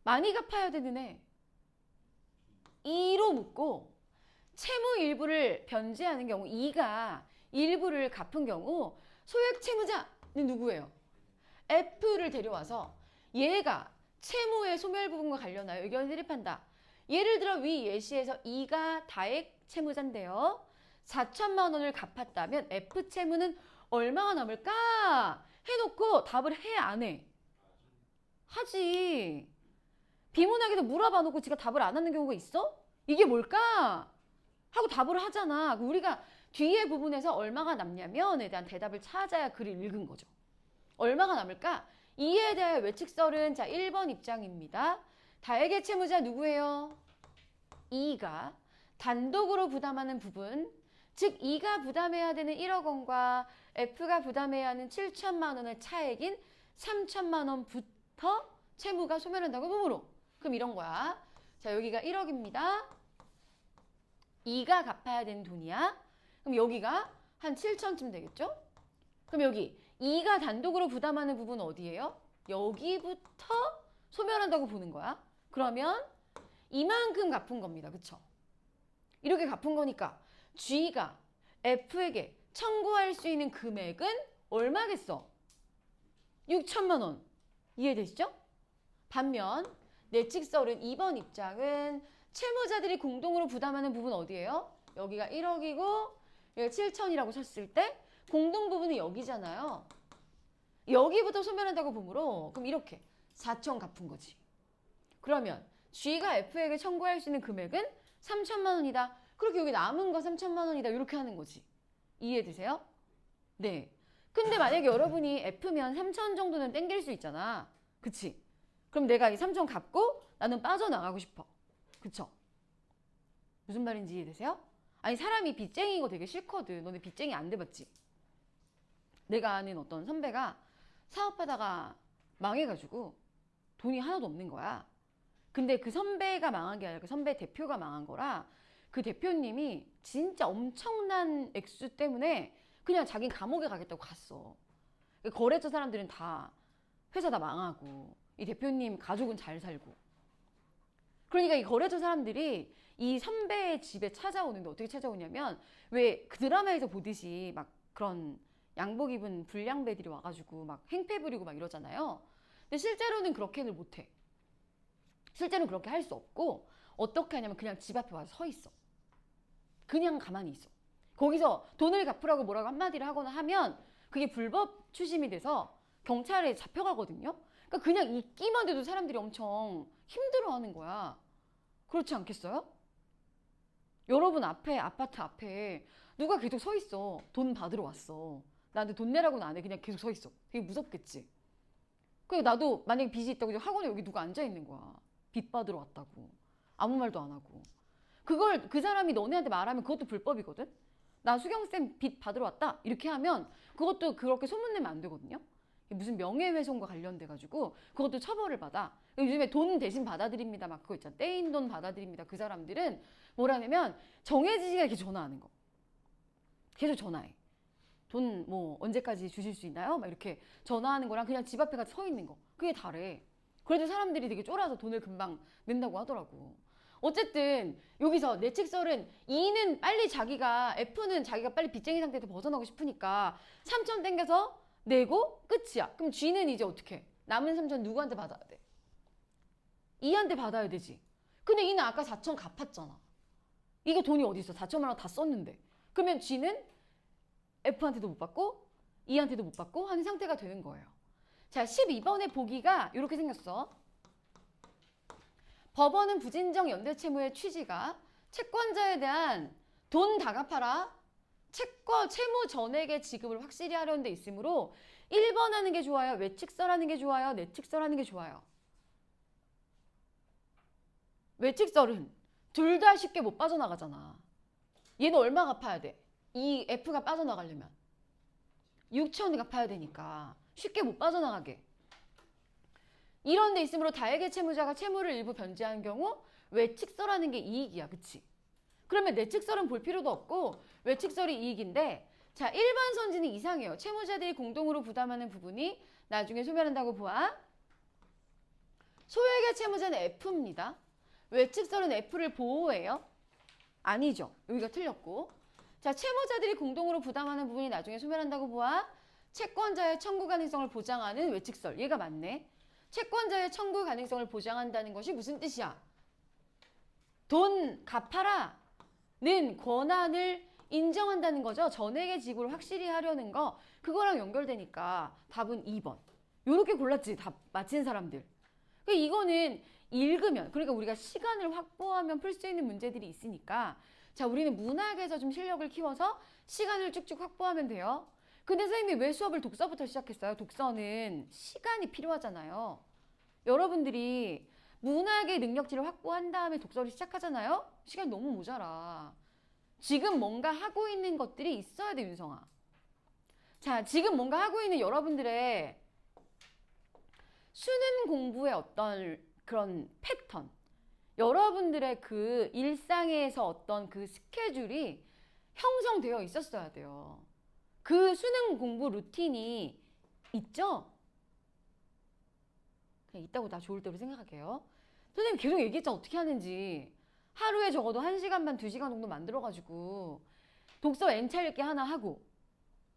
많이 갚아야 되는 애. 2로 묶고 채무 일부를 변제하는 경우 2가 일부를 갚은 경우 소액 채무자는 누구예요? F를 데려와서 얘가 채무의 소멸 부분과 관련하여 의견을 대립한다. 예를 들어 위 예시에서 2가 다액 채무자인데요. 4천만 원을 갚았다면 F 채무는 얼마가 남을까? 해놓고 답을 해, 안 해? 하지. 비문학에도 물어봐 놓고 지가 답을 안 하는 경우가 있어? 이게 뭘까? 하고 답을 하잖아. 우리가 뒤에 부분에서 얼마가 남냐면에 대한 대답을 찾아야 글을 읽은 거죠. 얼마가 남을까? 이에 대한 외측설은 자 1번 입장입니다. 다액의 채무자 누구예요? 2가 단독으로 부담하는 부분, 즉 2가 부담해야 되는 1억 원과 F가 부담해야 하는 7천만 원의 차액인 3천만 원부터 채무가 소멸한다고 몸으로. 그럼 이런 거야. 자, 여기가 1억입니다. 2가 갚아야 되는 돈이야. 그럼 여기가 한 7천쯤 되겠죠? 그럼 여기 2가 단독으로 부담하는 부분은 어디예요? 여기부터 소멸한다고 보는 거야. 그러면 이만큼 갚은 겁니다. 그쵸? 이렇게 갚은 거니까 G가 F에게 청구할 수 있는 금액은 얼마겠어? 6천만 원. 이해되시죠? 반면 내측설은 2번 입장은 채무자들이 공동으로 부담하는 부분 어디예요? 여기가 1억이고 여기가 7천이라고 쳤을 때 공동 부분은 여기잖아요. 여기부터 소멸한다고 보므로 그럼 이렇게 4천 갚은 거지. 그러면 G가 F에게 청구할 수 있는 금액은 3천만 원이다. 그렇게 여기 남은 거 3천만 원이다. 이렇게 하는 거지. 이해되세요? 네. 근데 만약에 여러분이 F면 3천 정도는 땡길 수 있잖아. 그치? 그럼 내가 이 3천 갚고 나는 빠져나가고 싶어. 그쵸? 무슨 말인지 이해되세요? 아니 사람이 빚쟁이인 거 되게 싫거든. 너네 빚쟁이 안 돼봤지? 내가 아는 어떤 선배가 사업하다가 망해가지고 돈이 하나도 없는 거야. 근데 그 선배가 망한 게 아니라 그 선배 대표가 망한 거라 그 대표님이 진짜 엄청난 액수 때문에 그냥 자기는 감옥에 가겠다고 갔어. 거래처 사람들은 다 회사 다 망하고 이 대표님 가족은 잘 살고. 그러니까 이 거래처 사람들이 이 선배의 집에 찾아오는데 어떻게 찾아오냐면 왜 그 드라마에서 보듯이 막 그런 양복 입은 불량배들이 와가지고 막 행패 부리고 막 이러잖아요. 근데 실제로는 그렇게는 못해. 실제로는 그렇게 할 수 없고 어떻게 하냐면 그냥 집 앞에 와서 서 있어. 그냥 가만히 있어. 거기서 돈을 갚으라고 뭐라고 한마디를 하거나 하면 그게 불법 추심이 돼서 경찰에 잡혀가거든요. 그러니까 그냥 있기만 해도 사람들이 엄청 힘들어하는 거야. 그렇지 않겠어요? 여러분 앞에 아파트 앞에 누가 계속 서 있어. 돈 받으러 왔어. 나한테 돈 내라고는 안 해. 그냥 계속 서 있어. 되게 무섭겠지. 그리고 나도 만약에 빚이 있다고 이제 학원에 여기 누가 앉아 있는 거야. 빚 받으러 왔다고. 아무 말도 안 하고. 그걸 그 사람이 너네한테 말하면 그것도 불법이거든. 나 수경쌤 빚 받으러 왔다. 이렇게 하면 그것도 그렇게 소문내면 안 되거든요. 무슨 명예훼손과 관련돼 가지고 그것도 처벌을 받아. 요즘에 돈 대신 받아들입니다. 막 그거 있잖아. 떼인 돈 받아들입니다. 그 사람들은 뭐라냐면 정해진 시간에 계속 전화하는 거. 계속 전화해. 돈 뭐 언제까지 주실 수 있나요? 막 이렇게 전화하는 거랑 그냥 집 앞에 가서 서 있는 거. 그게 다래. 그래도 사람들이 되게 쫄아서 돈을 금방 낸다고 하더라고. 어쨌든 여기서 내칙설은 E는 빨리 자기가 F는 자기가 빨리 빚쟁이 상태에서 벗어나고 싶으니까 3천 땡겨서 내고 끝이야. 그럼 G는 이제 어떻게? 남은 3천 누구한테 받아야 돼? E한테 받아야 되지. 근데 E는 아까 4천 갚았잖아. 이거 돈이 어디 있어? 4천만 원 다 썼는데. 그러면 G는 F한테도 못 받고 E한테도 못 받고 하는 상태가 되는 거예요. 자, 12번의 보기가 이렇게 생겼어. 법원은 부진정 연대채무의 취지가 채권자에 대한 돈 다 갚아라. 채무 전액의 지급을 확실히 하려는 데 있으므로 1번 하는 게 좋아요? 외칙설 하는 게 좋아요? 내칙설 하는 게 좋아요? 외칙설은 둘 다 쉽게 못 빠져나가잖아. 얘는 얼마 갚아야 돼? 이 F가 빠져나가려면 6천 갚아야 되니까 쉽게 못 빠져나가게. 이런 데 있으므로 다액의 채무자가 채무를 일부 변제하는 경우 외칙설하는 게 이익이야. 그치? 그러면 내칙설은 볼 필요도 없고 외칙설이 이익인데 자, 일반 선지는 이상해요. 채무자들이 공동으로 부담하는 부분이 나중에 소멸한다고 보아. 소액의 채무자는 F입니다. 외칙설은 F를 보호해요? 아니죠. 여기가 틀렸고. 자, 채무자들이 공동으로 부담하는 부분이 나중에 소멸한다고 보아. 채권자의 청구 가능성을 보장하는 외칙설. 얘가 맞네. 채권자의 청구 가능성을 보장한다는 것이 무슨 뜻이야? 돈 갚아라 는 권한을 인정한다는 거죠. 전액의 지급을 확실히 하려는 거. 그거랑 연결되니까 답은 2번. 요렇게 골랐지. 답 맞힌 사람들. 이거는 읽으면, 그러니까 우리가 시간을 확보하면 풀 수 있는 문제들이 있으니까 자, 우리는 문학에서 좀 실력을 키워서 시간을 쭉쭉 확보하면 돼요. 근데 선생님이 왜 수업을 독서부터 시작했어요? 독서는 시간이 필요하잖아요. 여러분들이 문학의 능력치를 확보한 다음에 독서를 시작하잖아요? 시간이 너무 모자라. 지금 뭔가 하고 있는 것들이 있어야 돼, 윤성아. 자, 지금 뭔가 하고 있는 여러분들의 수능 공부의 어떤 그런 패턴, 여러분들의 그 일상에서 어떤 그 스케줄이 형성되어 있었어야 돼요. 그 수능 공부 루틴이 있죠? 그냥 있다고 다 좋을 대로 생각할게요. 선생님 계속 얘기했잖아. 어떻게 하는지. 하루에 적어도 1시간 반, 2시간 정도 만들어가지고 독서 N차 읽기 하나 하고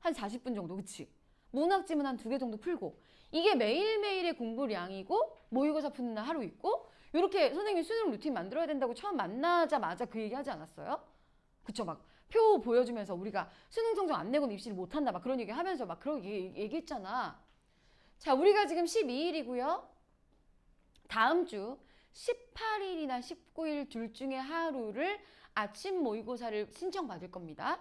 한 40분 정도, 그치? 문학지문 한 2개 정도 풀고 이게 매일매일의 공부량이고 모의고사 푸는 날 하루 있고 이렇게 선생님이 수능 루틴 만들어야 된다고 처음 만나자마자 그 얘기 하지 않았어요? 그쵸? 막 표 보여주면서 우리가 수능 성적 안 내고는 입시를 못한다 막 그런 얘기 하면서 막 그런 얘기했잖아. 자, 우리가 지금 12일이고요. 다음 주 18일이나 19일 둘 중에 하루를 아침 모의고사를 신청받을 겁니다.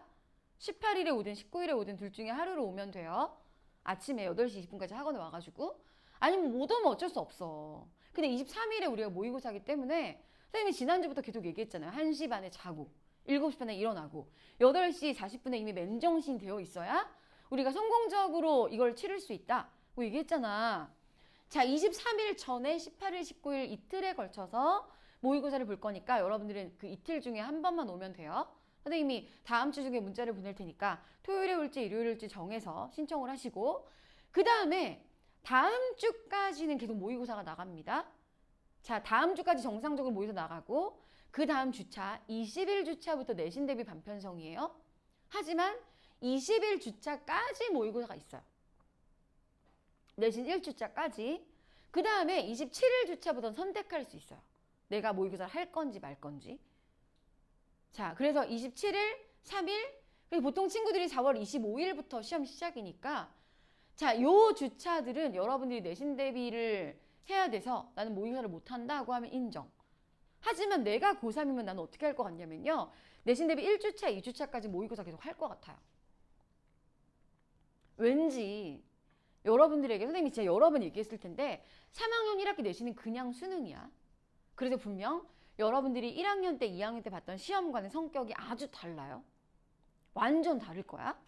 18일에 오든 19일에 오든 둘 중에 하루를 오면 돼요. 아침에 8시 20분까지 학원에 와가지고. 아니면 못 오면 어쩔 수 없어. 근데 23일에 우리가 모의고사이기 때문에 선생님이 지난주부터 계속 얘기했잖아요. 1시 반에 자고 7시 반에 일어나고 8시 40분에 이미 맨정신 되어 있어야 우리가 성공적으로 이걸 치를 수 있다. 뭐 얘기했잖아. 자, 23일 전에 18일, 19일 이틀에 걸쳐서 모의고사를 볼 거니까 여러분들은 그 이틀 중에 한 번만 오면 돼요. 선생님이 다음 주 중에 문자를 보낼 테니까 토요일에 올지 일요일에 올지 정해서 신청을 하시고 그 다음에 다음 주까지는 계속 모의고사가 나갑니다. 자, 다음 주까지 정상적으로 모의고사 나가고 그 다음 주차 20일 주차부터 내신 대비 반편성이에요. 하지만 20일 주차까지 모의고사가 있어요. 내신 1주차까지. 그 다음에 27일 주차부터 선택할 수 있어요. 내가 모의고사를 할 건지 말 건지. 자, 그래서 27일, 3일, 그래서 보통 친구들이 4월 25일부터 시험 시작이니까 자, 요 주차들은 여러분들이 내신 대비를 해야 돼서 나는 모의고사를 못한다고 하면 인정. 하지만 내가 고3이면 나는 어떻게 할 것 같냐면요. 내신 대비 1주차, 2주차까지 모의고사 계속 할 것 같아요. 왠지 여러분들에게 선생님이 진짜 여러 번 얘기했을 텐데 3학년 1학기 내신은 그냥 수능이야. 그래서 분명 여러분들이 1학년 때, 2학년 때 봤던 시험과는 성격이 아주 달라요. 완전 다를 거야.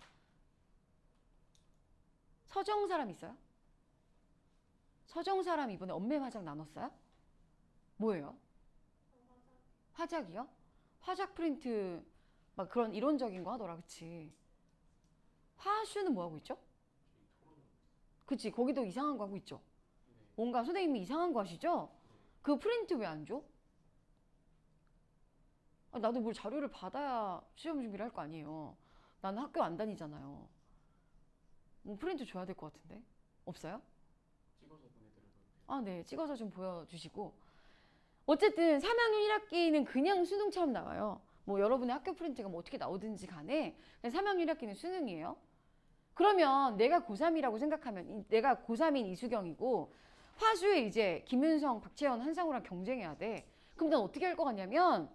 서정 사람 있어요? 서정 사람 이번에 엄매 화작 나눴어요? 뭐예요? 화작이요? 화작 프린트 막 그런 이론적인 거 하더라, 그치? 화수는 뭐 하고 있죠? 그치, 거기도 이상한 거 하고 있죠? 뭔가 선생님이 이상한 거 하시죠? 그 프린트 왜 안 줘? 아, 나도 뭘 자료를 받아야 시험 준비를 할 거 아니에요. 나는 학교 안 다니잖아요. 뭐 프린트 줘야 될 것 같은데? 없어요? 찍어서 보내드려도 돼요? 아, 네. 찍어서 좀 보여주시고. 어쨌든 3학년 1학기는 그냥 수능처럼 나와요. 뭐 여러분의 학교 프린트가 뭐 어떻게 나오든지 간에 3학년 1학기는 수능이에요. 그러면 내가 고3이라고 생각하면 내가 고3인 이수경이고 화수에 이제 김윤성, 박채연, 한상우랑 경쟁해야 돼. 그럼 난 어떻게 할 것 같냐면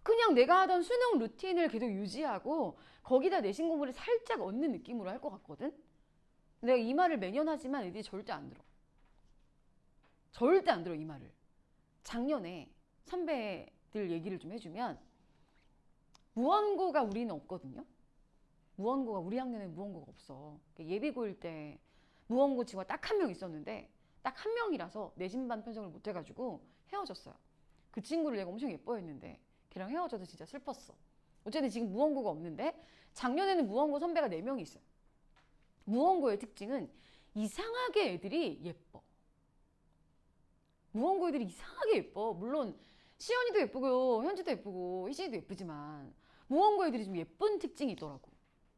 그냥 내가 하던 수능 루틴을 계속 유지하고 거기다 내신 공부를 살짝 얻는 느낌으로 할 것 같거든. 내가 이 말을 매년 하지만 애들이 절대 안 들어. 절대 안 들어 이 말을. 작년에 선배들 얘기를 좀 해주면 무원고가 우리는 없거든요. 무원고가 우리 학년에 무원고가 없어. 예비고일 때 무원고 친구가 딱 한 명 있었는데 딱 한 명이라서 내신반 편성을 못 해가지고 헤어졌어요. 그 친구를 내가 엄청 예뻐했는데 걔랑 헤어져서 진짜 슬펐어. 어쨌든 지금 무원고가 없는데 작년에는 무원고 선배가 4명이 있어요. 무원고의 특징은 이상하게 애들이 예뻐. 무원고 애들이 이상하게 예뻐. 물론 시연이도 예쁘고 현지도 예쁘고 희진이도 예쁘지만 무원고 애들이 좀 예쁜 특징이 있더라고.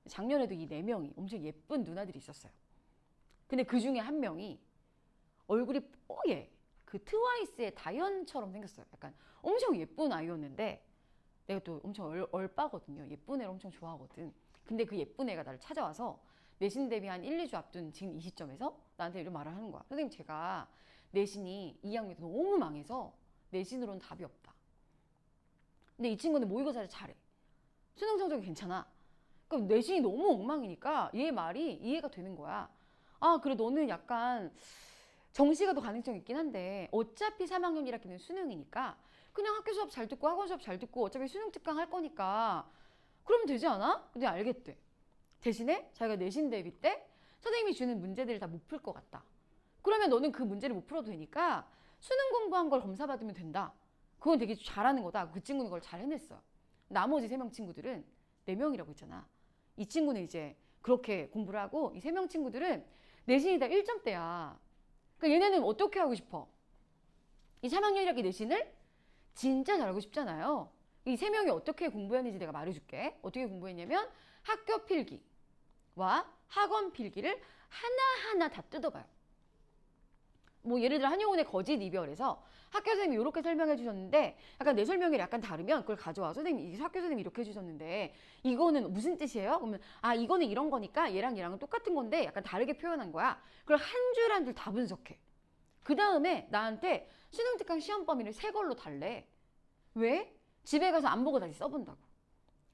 작년에도 이 4명이 엄청 예쁜 누나들이 있었어요. 근데 그 중에 한 명이 얼굴이 뽀얘. 그 트와이스의 다현처럼 생겼어요. 약간 엄청 예쁜 아이였는데 내가 또 엄청 얼빠거든요. 예쁜 애를 엄청 좋아하거든. 근데 그 예쁜 애가 나를 찾아와서 내신 대비 한 1, 2주 앞둔 지금 이 시점에서 나한테 이런 말을 하는 거야. 선생님, 제가 내신이 2학년이 너무 망해서 내신으로는 답이 없다. 근데 이 친구는 모의고사를 잘해. 수능 성적이 괜찮아. 그럼 내신이 너무 엉망이니까 얘 말이 이해가 되는 거야. 아, 그래 너는 약간 정시가 더 가능성이 있긴 한데 어차피 3학년 1학기는 수능이니까 그냥 학교 수업 잘 듣고 학원 수업 잘 듣고 어차피 수능 특강 할 거니까 그러면 되지 않아? 근데 알겠대. 대신에 자기가 내신 대비 때 선생님이 주는 문제들을 다 못 풀 것 같다. 그러면 너는 그 문제를 못 풀어도 되니까 수능 공부한 걸 검사받으면 된다. 그건 되게 잘하는 거다. 그 친구는 그걸 잘 해냈어요. 나머지 3명 친구들은 4명이라고 했잖아. 이 친구는 이제 그렇게 공부를 하고 이 3명 친구들은 내신이 다 1점대야. 그러니까 얘네는 어떻게 하고 싶어? 이 3학년 1학기 내신을 진짜 잘하고 싶잖아요. 이 3명이 어떻게 공부했는지 내가 말해줄게. 어떻게 공부했냐면 학교 필기와 학원 필기를 하나하나 다 뜯어봐요. 뭐 예를 들어 한용운의 거짓 이별에서 학교 선생님이 이렇게 설명해 주셨는데 약간 내 설명이 약간 다르면 그걸 가져와서 선생님 이 학교 선생님이 이렇게 해주셨는데 이거는 무슨 뜻이에요? 그러면 아 이거는 이런 거니까 얘랑 얘랑은 똑같은 건데 약간 다르게 표현한 거야. 그걸 한 줄 한 줄 다 분석해. 그 다음에 나한테 수능 특강 시험 범위를 새 걸로 달래. 왜? 집에 가서 안 보고 다시 써본다고.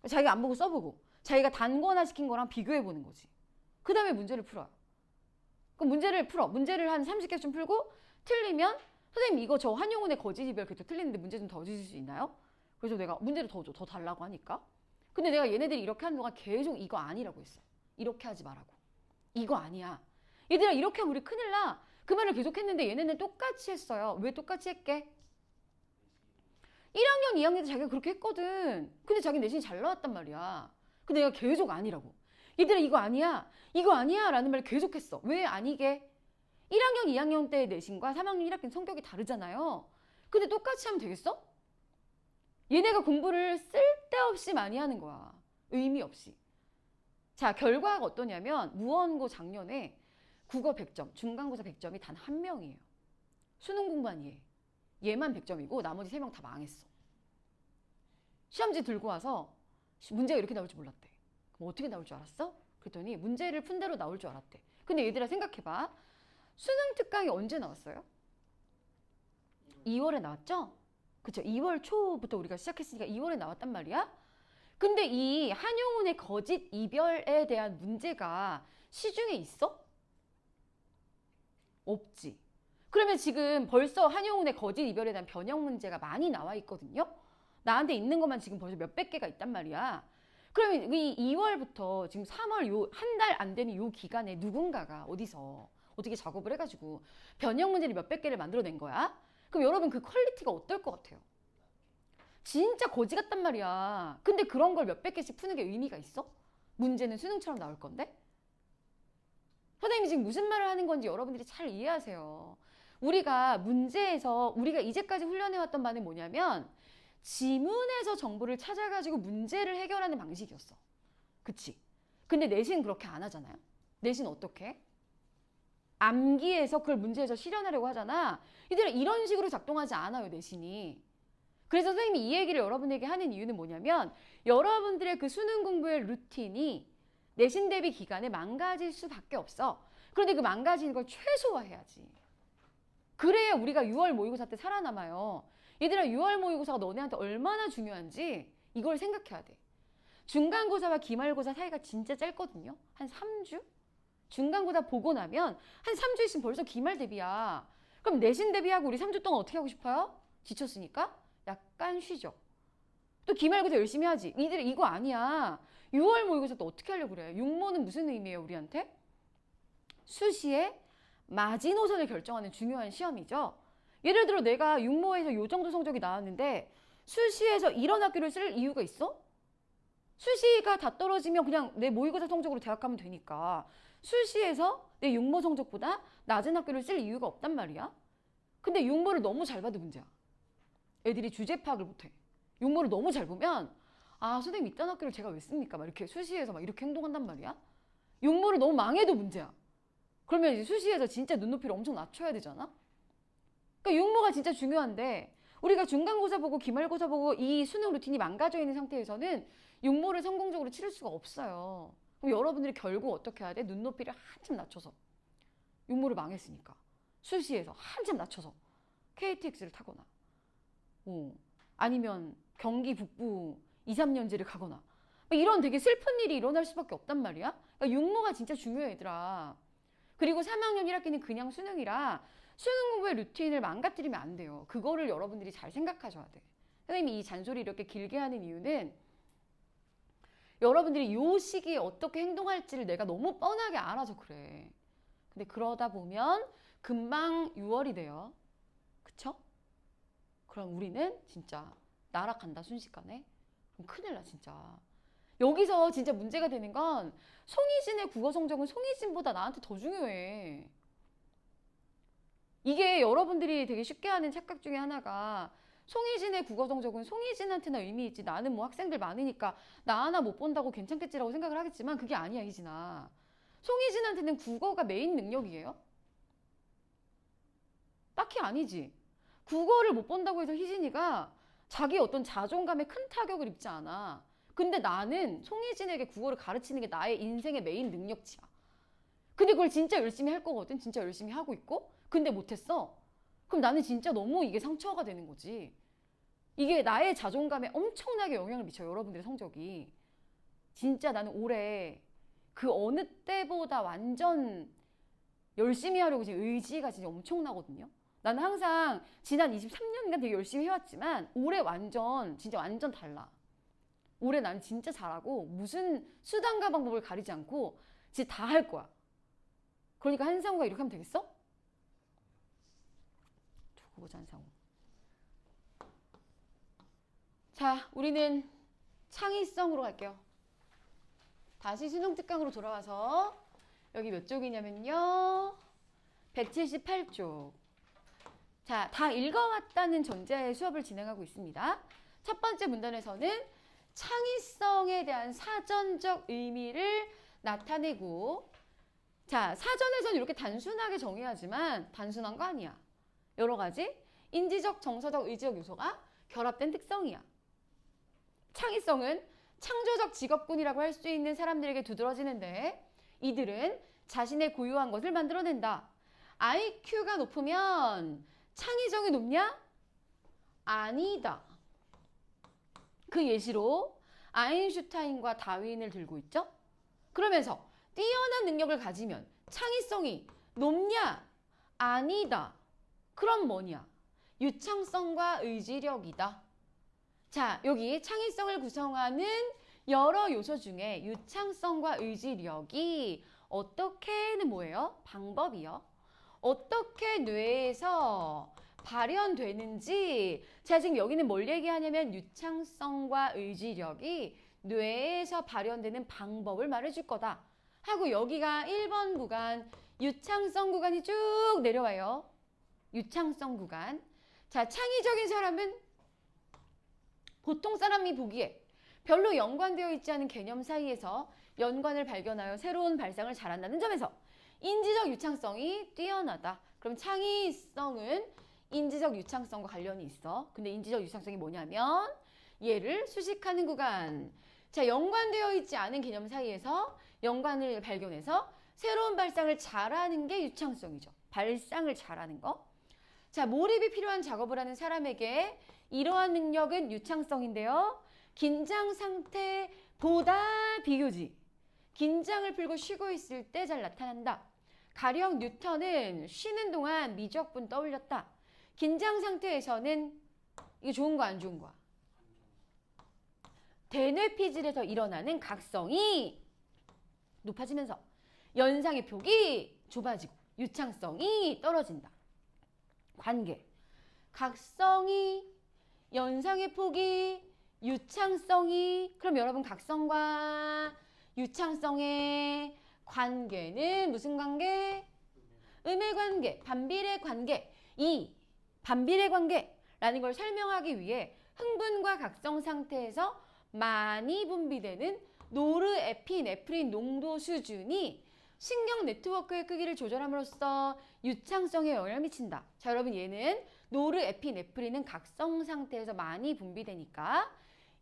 자기가 안 보고 써보고 자기가 단거나 시킨 거랑 비교해 보는 거지. 그 다음에 문제를 풀어요. 그럼 문제를 풀어. 문제를 한 30개쯤 풀고 틀리면 선생님 이거 저 한용운의 거짓 이별 그래도 틀리는데 문제 좀 더 주실 수 있나요? 그래서 내가 문제를 더 줘. 더 달라고 하니까. 근데 내가 얘네들이 이렇게 하는 동안 계속 이거 아니라고 했어. 이렇게 하지 말라고. 이거 아니야. 얘들아 이렇게 하면 우리 큰일 나. 그 말을 계속 했는데 얘네는 똑같이 했어요. 왜 똑같이 했게? 1학년, 2학년 때 자기가 그렇게 했거든. 근데 자기 내신이 잘 나왔단 말이야. 근데 내가 계속 아니라고. 얘들아 이거 아니야. 이거 아니야 라는 말을 계속 했어. 왜 아니게? 1학년, 2학년 때의 내신과 3학년 1학기는 성격이 다르잖아요. 근데 똑같이 하면 되겠어? 얘네가 공부를 쓸데없이 많이 하는 거야. 의미 없이. 자, 결과가 어떠냐면 무원고 작년에 국어 100점, 중간고사 100점이 단 한 명이에요. 수능 공부한 얘. 얘만 100점이고 나머지 3명 다 망했어. 시험지 들고 와서 문제가 이렇게 나올 줄 몰랐대. 그럼 어떻게 나올 줄 알았어? 그랬더니 문제를 푼 대로 나올 줄 알았대. 근데 얘들아 생각해봐. 수능 특강이 언제 나왔어요? 2월에 나왔죠? 그쵸? 2월 초부터 우리가 시작했으니까 2월에 나왔단 말이야. 근데 이 한용운의 거짓 이별에 대한 문제가 시중에 있어? 없지. 그러면 지금 벌써 한용운의 거짓 이별에 대한 변형 문제가 많이 나와 있거든요. 나한테 있는 것만 지금 벌써 몇백 개가 있단 말이야. 그러면 이 2월부터 지금 3월 요 한 달 안 되는 요 기간에 누군가가 어디서 어떻게 작업을 해가지고 변형 문제를 몇백 개를 만들어낸 거야. 그럼 여러분 그 퀄리티가 어떨 것 같아요? 진짜 거지 같단 말이야. 근데 그런 걸 몇백 개씩 푸는 게 의미가 있어? 문제는 수능처럼 나올 건데? 선생님이 지금 무슨 말을 하는 건지 여러분들이 잘 이해하세요. 우리가 문제에서 우리가 이제까지 훈련해왔던 바는 뭐냐면 지문에서 정보를 찾아가지고 문제를 해결하는 방식이었어. 그치? 근데 내신 그렇게 안 하잖아요. 내신 어떻게 해? 암기해서 그걸 문제에서 실현하려고 하잖아. 얘들아 이런 식으로 작동하지 않아요, 내신이. 그래서 선생님이 이 얘기를 여러분에게 하는 이유는 뭐냐면 여러분들의 그 수능 공부의 루틴이 내신 대비 기간에 망가질 수밖에 없어. 그런데 그 망가지는 걸 최소화해야지. 그래야 우리가 6월 모의고사 때 살아남아요. 얘들아 6월 모의고사가 너네한테 얼마나 중요한지 이걸 생각해야 돼. 중간고사와 기말고사 사이가 진짜 짧거든요. 한 3주? 중간고사 보고 나면 한 3주 있으면 벌써 기말 대비야. 그럼 내신 대비하고 우리 3주 동안 어떻게 하고 싶어요? 지쳤으니까 약간 쉬죠. 또 기말고사 열심히 하지. 니들 이거 아니야. 6월 모의고사 또 어떻게 하려고 그래? 육모는 무슨 의미예요 우리한테? 수시에 마지노선을 결정하는 중요한 시험이죠. 예를 들어 내가 육모에서 요 정도 성적이 나왔는데 수시에서 이런 학교를 쓸 이유가 있어? 수시가 다 떨어지면 그냥 내 모의고사 성적으로 대학 가면 되니까 수시에서 내 육모 성적보다 낮은 학교를 쓸 이유가 없단 말이야. 근데 육모를 너무 잘 봐도 문제야. 애들이 주제 파악을 못해. 육모를 너무 잘 보면 아 선생님 이딴 학교를 제가 왜 씁니까? 막 이렇게 수시에서 막 이렇게 행동한단 말이야. 육모를 너무 망해도 문제야. 그러면 이제 수시에서 진짜 눈높이를 엄청 낮춰야 되잖아. 그러니까 육모가 진짜 중요한데 우리가 중간고사 보고 기말고사 보고 이 수능 루틴이 망가져 있는 상태에서는 육모를 성공적으로 치를 수가 없어요. 그럼 여러분들이 결국 어떻게 해야 돼? 눈높이를 한참 낮춰서 육모를 망했으니까 수시에서 한참 낮춰서 KTX를 타거나 아니면 경기 북부 2, 3년제를 가거나 이런 되게 슬픈 일이 일어날 수밖에 없단 말이야. 그러니까 육모가 진짜 중요해 얘들아. 그리고 3학년 1학기는 그냥 수능이라 수능 공부의 루틴을 망가뜨리면 안 돼요. 그거를 여러분들이 잘 생각하셔야 돼. 선생님이 이 잔소리 이렇게 길게 하는 이유는 여러분들이 이 시기에 어떻게 행동할지를 내가 너무 뻔하게 알아서 그래. 근데 그러다 보면 금방 6월이 돼요. 그쵸? 그럼 우리는 진짜 날아간다 순식간에. 그럼 큰일 나 진짜. 여기서 진짜 문제가 되는 건 송희진의 국어 성적은 송희진보다 나한테 더 중요해. 이게 여러분들이 되게 쉽게 하는 착각 중에 하나가 송희진의 국어 성적은 송희진한테나 의미 있지 나는 뭐 학생들 많으니까 나 하나 못 본다고 괜찮겠지라고 생각을 하겠지만 그게 아니야 희진아. 송희진한테는 국어가 메인 능력이에요? 딱히 아니지. 국어를 못 본다고 해서 희진이가 자기 어떤 자존감에 큰 타격을 입지 않아. 근데 나는 송희진에게 국어를 가르치는 게 나의 인생의 메인 능력치야. 근데 그걸 진짜 열심히 할 거거든. 진짜 열심히 하고 있고. 근데 못했어. 그럼 나는 진짜 너무 이게 상처가 되는 거지. 이게 나의 자존감에 엄청나게 영향을 미쳐요. 여러분들의 성적이. 진짜 나는 올해 그 어느 때보다 완전 열심히 하려고 지금 의지가 진짜 엄청나거든요. 나는 항상 지난 23년간 되게 열심히 해왔지만 올해 완전 진짜 완전 달라. 올해 난 진짜 잘하고 무슨 수단과 방법을 가리지 않고 진짜 다 할 거야. 그러니까 한상우가 이렇게 하면 되겠어? 두고 보자 한상우. 자, 우리는 창의성으로 갈게요. 다시 수능 특강으로 돌아와서 여기 몇 쪽이냐면요. 178쪽. 자, 다 읽어왔다는 전제하에 수업을 진행하고 있습니다. 첫 번째 문단에서는 창의성에 대한 사전적 의미를 나타내고 자, 사전에서는 이렇게 단순하게 정의하지만 단순한 거 아니야. 여러 가지 인지적, 정서적, 의지적 요소가 결합된 특성이야. 창의성은 창조적 직업군이라고 할 수 있는 사람들에게 두드러지는데 이들은 자신의 고유한 것을 만들어낸다. IQ가 높으면 창의성이 높냐? 아니다. 그 예시로 아인슈타인과 다윈을 들고 있죠. 그러면서 뛰어난 능력을 가지면 창의성이 높냐? 아니다. 그럼 뭐냐? 유창성과 의지력이다. 자, 여기 창의성을 구성하는 여러 요소 중에 유창성과 의지력이 어떻게는 뭐예요? 방법이요. 어떻게 뇌에서 발현되는지, 제가 지금 여기는 뭘 얘기하냐면 유창성과 의지력이 뇌에서 발현되는 방법을 말해줄 거다 하고, 여기가 1번 구간 유창성 구간이 쭉 내려와요. 유창성 구간. 자, 창의적인 사람은 보통 사람이 보기에 별로 연관되어 있지 않은 개념 사이에서 연관을 발견하여 새로운 발상을 잘한다는 점에서 인지적 유창성이 뛰어나다. 그럼 창의성은 인지적 유창성과 관련이 있어. 근데 인지적 유창성이 뭐냐면 얘를 수식하는 구간. 자, 연관되어 있지 않은 개념 사이에서 연관을 발견해서 새로운 발상을 잘하는 게 유창성이죠. 발상을 잘하는 거. 자, 몰입이 필요한 작업을 하는 사람에게 이러한 능력은 유창성인데요. 긴장 상태보다 비교지. 긴장을 풀고 쉬고 있을 때 잘 나타난다. 가령 뉴턴은 쉬는 동안 미적분 떠올렸다. 긴장 상태에서는 이게 좋은 거 안 좋은 거야? 대뇌피질에서 일어나는 각성이 높아지면서 연상의 폭이 좁아지고 유창성이 떨어진다. 관계. 각성이, 연상의 폭이, 유창성이. 그럼 여러분 각성과 유창성의 관계는 무슨 관계? 음의 관계, 반비례 관계. 이 반비례 관계라는 걸 설명하기 위해 흥분과 각성 상태에서 많이 분비되는 노르에피네프린 농도 수준이 신경 네트워크의 크기를 조절함으로써 유창성에 영향을 미친다. 자, 여러분 얘는 노르에피네프린은 각성 상태에서 많이 분비되니까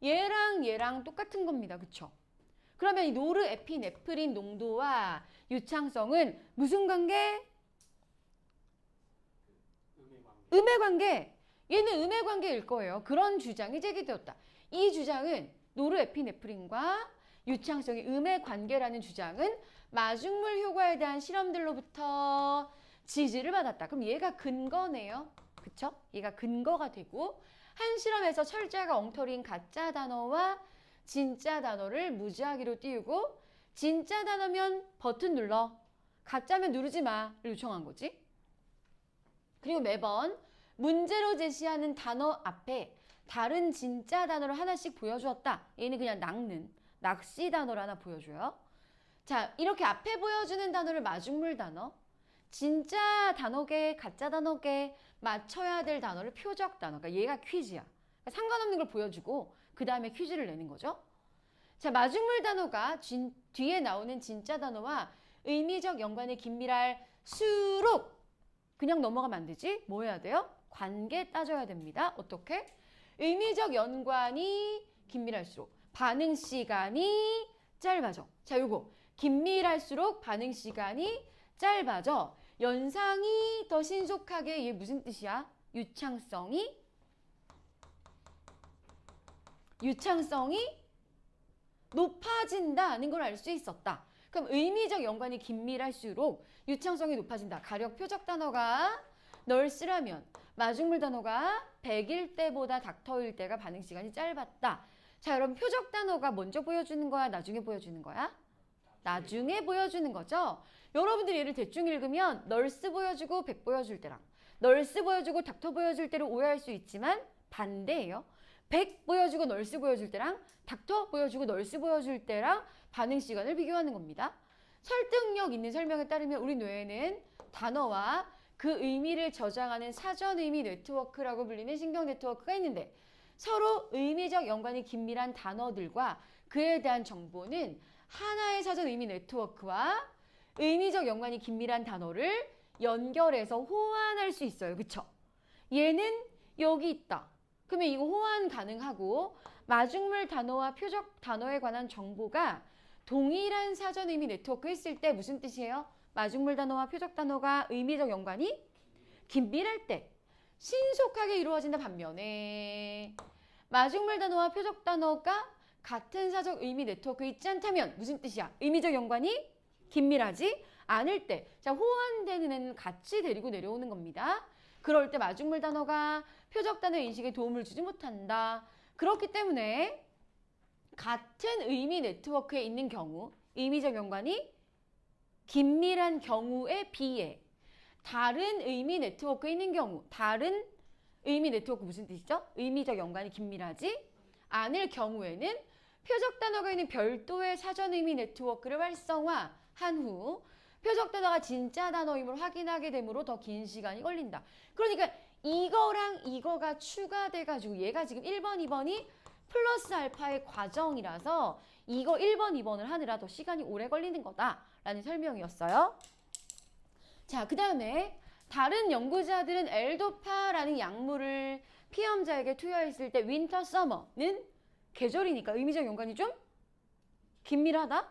얘랑 똑같은 겁니다. 그쵸? 그러면 이 노르에피네프린 농도와 유창성은 무슨 관계? 음의 관계. 얘는 음의 관계일 거예요. 그런 주장이 제기되었다. 이 주장은 노르에피네프린과 유창성이 음의 관계라는 주장은 마중물 효과에 대한 실험들로부터 지지를 받았다. 그럼 얘가 근거네요. 그쵸? 얘가 근거가 되고 한 실험에서 철자가 엉터리인 가짜 단어와 진짜 단어를 무지하기로 띄우고 진짜 단어면 버튼 눌러, 가짜면 누르지 마를 요청한 거지. 그리고 매번 문제로 제시하는 단어 앞에 다른 진짜 단어를 하나씩 보여주었다. 얘는 그냥 낚시 단어를 하나 보여줘요. 자, 이렇게 앞에 보여주는 단어를 마중물 단어, 진짜 단어계, 가짜 다너계, 맞춰야 될 단어를 표적 단어. 그러니까 얘가 퀴즈야. 그러니까 상관없는 걸 보여주고 그 다음에 퀴즈를 내는 거죠. 자, 마중물 단어가 뒤에 나오는 진짜 단어와 의미적 연관이 긴밀할수록 그냥 넘어가면 안 되지. 뭐 해야 돼요? 관계 따져야 됩니다. 어떻게? 의미적 연관이 긴밀할수록 반응 시간이 짧아져. 자, 요거 긴밀할수록 반응 시간이 짧아져. 연상이 더 신속하게. 이게 무슨 뜻이야? 유창성이 높아진다는 걸 알 수 있었다. 그럼 의미적 연관이 긴밀할수록 유창성이 높아진다. 가령 표적 단어가 널스라면 마중물 단어가 100일 때보다 닥터일 때가 반응 시간이 짧았다. 자, 여러분 표적 단어가 먼저 보여주는 거야? 나중에 보여주는 거야? 나중에 보여주는 거죠. 여러분들이 얘를 대충 읽으면 널스 보여주고 100 보여줄 때랑 널스 보여주고 닥터 보여줄 때를 오해할 수 있지만 반대예요. 100 보여주고 널스 보여줄 때랑 닥터 보여주고 널스 보여줄 때랑 반응 시간을 비교하는 겁니다. 설득력 있는 설명에 따르면 우리 뇌에는 단어와 그 의미를 저장하는 사전 의미 네트워크라고 불리는 신경 네트워크가 있는데 서로 의미적 연관이 긴밀한 단어들과 그에 대한 정보는 하나의 사전 의미 네트워크와 의미적 연관이 긴밀한 단어를 연결해서 호환할 수 있어요. 그쵸? 얘는 여기 있다. 그러면 이거 호환 가능하고 마중물 단어와 표적 단어에 관한 정보가 동일한 사전 의미 네트워크 했을 때 무슨 뜻이에요? 마중물 단어와 표적 단어가 의미적 연관이 긴밀할 때 신속하게 이루어진다. 반면에 마중물 단어와 표적 단어가 같은 사적 의미 네트워크 있지 않다면 무슨 뜻이야? 의미적 연관이 긴밀하지 않을 때. 자, 호환되는 애는 같이 데리고 내려오는 겁니다. 그럴 때 마중물 단어가 표적 단어 인식에 도움을 주지 못한다. 그렇기 때문에 같은 의미 네트워크에 있는 경우, 의미적 연관이 긴밀한 경우에 비해 다른 의미 네트워크에 있는 경우, 다른 의미 네트워크 무슨 뜻이죠? 의미적 연관이 긴밀하지 않을 경우에는 표적 단어가 있는 별도의 사전 의미 네트워크를 활성화한 후 표적 단어가 진짜 단어임을 확인하게 되므로 더 긴 시간이 걸린다. 그러니까 이거랑 이거가 추가돼가지고 얘가 지금 1번, 2번이 플러스 알파의 과정이라서 이거 1번, 2번을 하느라 더 시간이 오래 걸리는 거다라는 설명이었어요. 자, 그 다음에 다른 연구자들은 엘도파라는 약물을 피험자에게 투여했을 때 윈터, 서머는 계절이니까 의미적 연관이 좀 긴밀하다.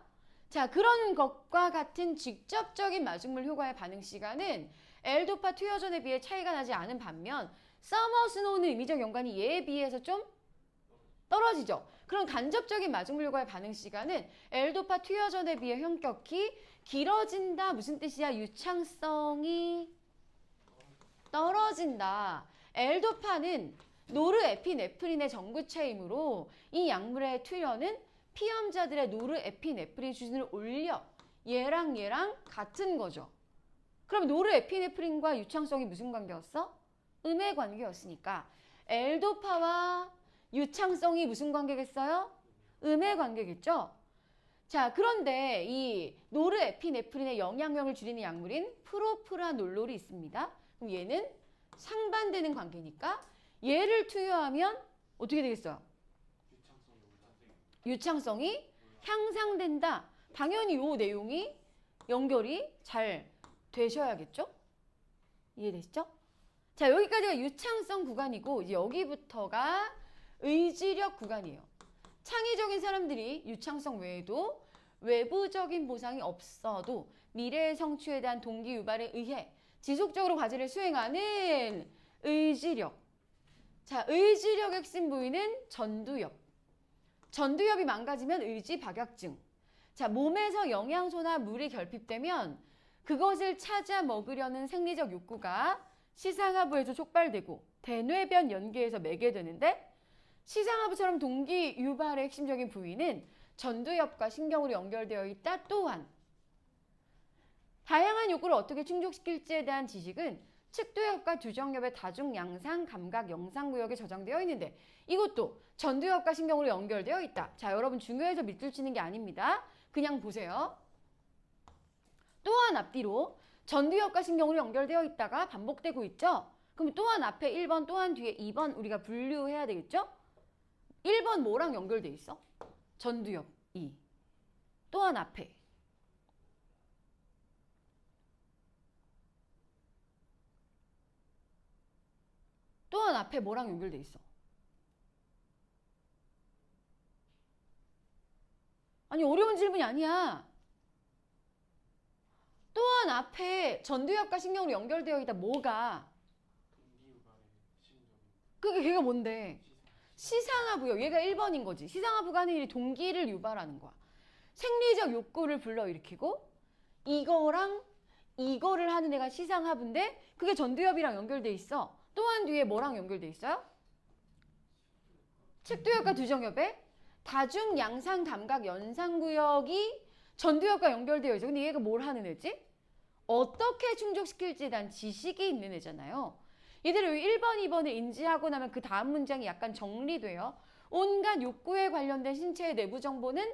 자, 그런 것과 같은 직접적인 마중물 효과의 반응 시간은 엘도파 투여 전에 비해 차이가 나지 않은 반면 서머 스노우는 의미적 연관이 얘에 비해서 좀 떨어지죠. 그럼 간접적인 마중물 효과의 반응 시간은 엘도파 투여 전에 비해 현격히 길어진다. 무슨 뜻이야? 유창성이 떨어진다. 엘도파는 노르에피네프린의 전구체이므로 이 약물의 투여는 피험자들의 노르에피네프린 수준을 올려 얘랑 같은 거죠. 그럼 노르에피네프린과 유창성이 무슨 관계였어? 음의 관계였으니까 엘도파와 유창성이 무슨 관계겠어요? 음의 관계겠죠? 자, 그런데 이 노르에피네프린의 영향력을 줄이는 약물인 프로프라놀롤이 있습니다. 그럼 얘는 상반되는 관계니까 얘를 투여하면 어떻게 되겠어요? 유창성이 향상된다. 당연히 이 내용이 연결이 잘 되셔야겠죠? 이해되시죠? 자, 여기까지가 유창성 구간이고 이제 여기부터가 의지력 구간이에요. 창의적인 사람들이 유창성 외에도 외부적인 보상이 없어도 미래의 성취에 대한 동기 유발에 의해 지속적으로 과제를 수행하는 의지력. 자, 의지력 핵심 부위는 전두엽. 전두엽이 망가지면 의지 박약증. 자, 몸에서 영양소나 물이 결핍되면 그것을 찾아 먹으려는 생리적 욕구가 시상하부에서 촉발되고 대뇌변 연계에서 매개되는데 시상하부처럼 동기 유발의 핵심적인 부위는 전두엽과 신경으로 연결되어 있다. 또한 다양한 욕구를 어떻게 충족시킬지에 대한 지식은 측두엽과 두정엽의 다중 양상 감각 영상구역에 저장되어 있는데 이것도 전두엽과 신경으로 연결되어 있다. 자, 여러분 중요해서 밑줄 치는 게 아닙니다. 그냥 보세요. 또한 앞뒤로 전두엽과 신경으로 연결되어 있다가 반복되고 있죠. 그럼 또한 앞에 1번, 또한 뒤에 2번 우리가 분류해야 되겠죠? 1번 뭐랑 연결돼 있어? 전두엽 2. 또한 앞에 또한 앞에 뭐랑 연결돼 있어? 아니, 어려운 질문이 아니야. 또한 앞에 전두엽과 신경으로 연결되어 있다. 뭐가? 그게 걔가 뭔데? 시상하부요. 얘가 1번인 거지. 시상하부가 하는 일이 동기를 유발하는 거야. 생리적 욕구를 불러일으키고 이거랑 이거를 하는 애가 시상하부인데 그게 전두엽이랑 연결돼 있어. 또한 뒤에 뭐랑 연결돼 있어요? 측두엽과 두정엽에 다중 양상 감각 연상구역이 전두엽과 연결되어 있어. 근데 얘가 뭘 하는 애지? 어떻게 충족시킬지에 대한 지식이 있는 애잖아요. 얘들을 1번, 2번을 인지하고 나면 그 다음 문장이 약간 정리돼요. 온갖 욕구에 관련된 신체의 내부 정보는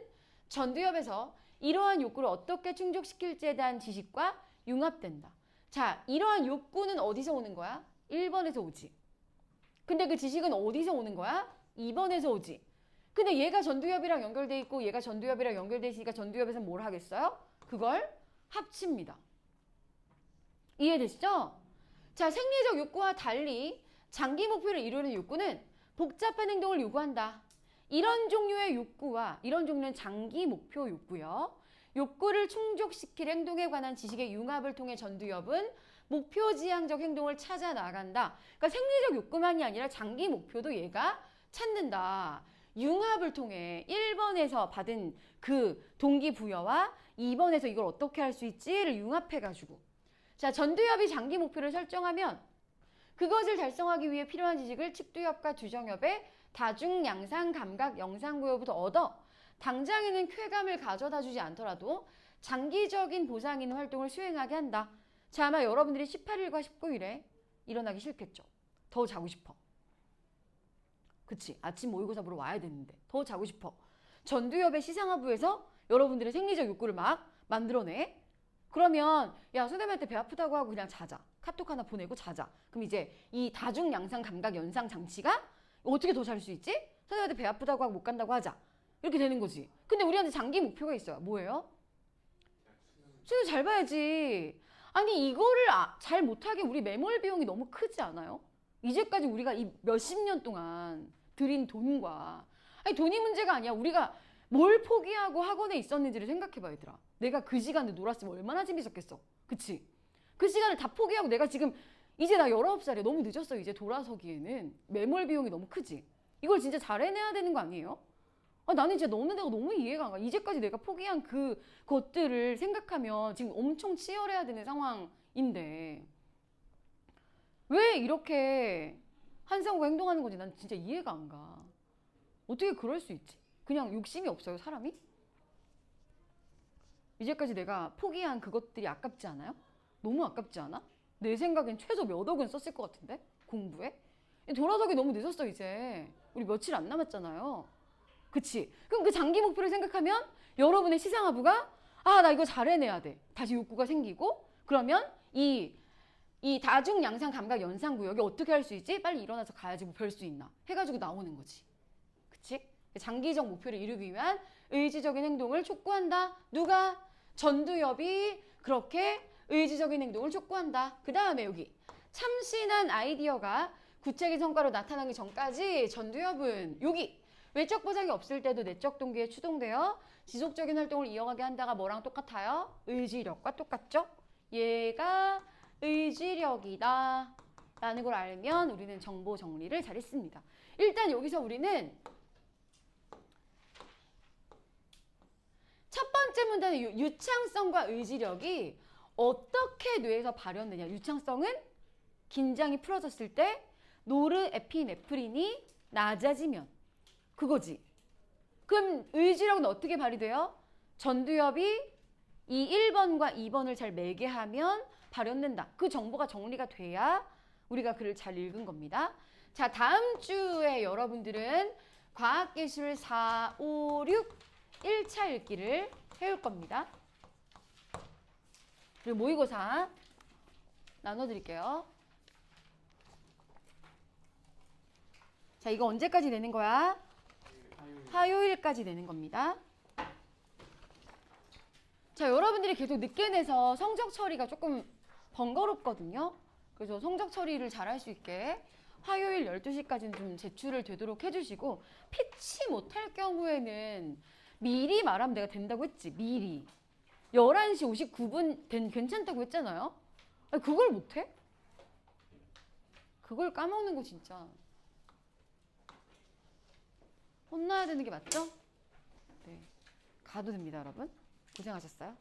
전두엽에서 이러한 욕구를 어떻게 충족시킬지에 대한 지식과 융합된다. 자, 이러한 욕구는 어디서 오는 거야? 1번에서 오지. 근데 그 지식은 어디서 오는 거야? 2번에서 오지. 근데 얘가 전두엽이랑 연결돼 있고 얘가 전두엽이랑 연결돼 있으니까 전두엽에서 뭘 하겠어요? 그걸 합칩니다. 이해되시죠? 자, 생리적 욕구와 달리 장기 목표를 이루는 욕구는 복잡한 행동을 요구한다. 이런 종류의 욕구와 이런 종류는 장기 목표 욕구요. 욕구를 충족시킬 행동에 관한 지식의 융합을 통해 전두엽은 목표 지향적 행동을 찾아 나간다. 그러니까 생리적 욕구만이 아니라 장기 목표도 얘가 찾는다. 융합을 통해 1번에서 받은 그 동기부여와 2번에서 이걸 어떻게 할 수 있지를 융합해가지고 자, 전두엽이 장기 목표를 설정하면 그것을 달성하기 위해 필요한 지식을 측두엽과 주정엽의 다중 양상 감각 영상구엽부터 얻어 당장에는 쾌감을 가져다 주지 않더라도 장기적인 보상 있는 활동을 수행하게 한다. 자, 아마 여러분들이 18일과 19일에 일어나기 싫겠죠. 더 자고 싶어. 그치? 아침 모의고사 보러 와야 되는데 더 자고 싶어. 전두엽의 시상하부에서 여러분들의 생리적 욕구를 막 만들어내. 그러면 야, 선생님한테 배 아프다고 하고 그냥 자자. 카톡 하나 보내고 자자. 그럼 이제 이 다중 양상 감각 연상 장치가 어떻게 더 잘 수 있지? 선생님한테 배 아프다고 하고 못 간다고 하자. 이렇게 되는 거지. 근데 우리한테 장기 목표가 있어요. 뭐예요? 수능 잘 봐야지. 아니 이거를 잘 못하게 우리 매몰 비용이 너무 크지 않아요? 이제까지 우리가 이 몇십 년 동안 들인 돈과 아니 돈이 문제가 아니야. 우리가 뭘 포기하고 학원에 있었는지를 생각해봐 얘들아. 내가 그 시간에 놀았으면 얼마나 재밌었겠어. 그치? 그 시간을 다 포기하고 내가 지금 이제 나 19살이야. 너무 늦었어. 이제 돌아서기에는 매몰 비용이 너무 크지. 이걸 진짜 잘 해내야 되는 거 아니에요? 나는 진짜 너는 내가 너무 이해가 안 가. 이제까지 내가 포기한 그 것들을 생각하면 지금 엄청 치열해야 되는 상황인데 왜 이렇게 한상우가 행동하는 건지 난 진짜 이해가 안 가. 어떻게 그럴 수 있지? 그냥 욕심이 없어요, 사람이? 이제까지 내가 포기한 그것들이 아깝지 않아요? 너무 아깝지 않아? 내 생각엔 최소 몇 억은 썼을 것 같은데? 공부에? 돌아서기 너무 늦었어, 이제. 우리 며칠 안 남았잖아요. 그치? 그럼 그 장기 목표를 생각하면 여러분의 시상하부가 나 이거 잘 해내야 돼. 다시 욕구가 생기고 그러면 이 다중 양상 감각 연상 구역이 어떻게 할 수 있지? 빨리 일어나서 가야지 뭐 별 수 있나 해가지고 나오는 거지. 그치? 장기적 목표를 이루기 위한 의지적인 행동을 촉구한다. 누가? 전두엽이 그렇게 의지적인 행동을 촉구한다. 그 다음에 여기 참신한 아이디어가 구체적인 성과로 나타나기 전까지 전두엽은 여기 외적 보상이 없을 때도 내적 동기에 추동되어 지속적인 활동을 이어가게 한다가 뭐랑 똑같아요? 의지력과 똑같죠? 얘가 의지력이다 라는 걸 알면 우리는 정보 정리를 잘했습니다. 일단 여기서 우리는 첫 번째 문제는 유창성과 의지력이 어떻게 뇌에서 발현되냐. 유창성은 긴장이 풀어졌을 때 노르에피네프린이 낮아지면 그거지. 그럼 의지력은 어떻게 발휘돼요? 전두엽이 이 1번과 2번을 잘 매개하면 발현된다. 그 정보가 정리가 돼야 우리가 글을 잘 읽은 겁니다. 자, 다음 주에 여러분들은 과학기술 4, 5, 6 1차 읽기를 해올 겁니다. 그리고 모의고사 나눠드릴게요. 자, 이거 언제까지 내는 거야? 화요일까지 내는 겁니다. 자, 여러분들이 계속 늦게 내서 성적 처리가 조금 번거롭거든요. 그래서 성적 처리를 잘 할 수 있게 화요일 12시까지는 좀 제출을 되도록 해주시고 피치 못할 경우에는 미리 말하면 내가 된다고 했지. 미리. 11시 59분 괜찮다고 했잖아요. 아니, 그걸 못해? 그걸 까먹는 거 진짜. 혼나야 되는 게 맞죠? 네. 가도 됩니다, 여러분. 고생하셨어요.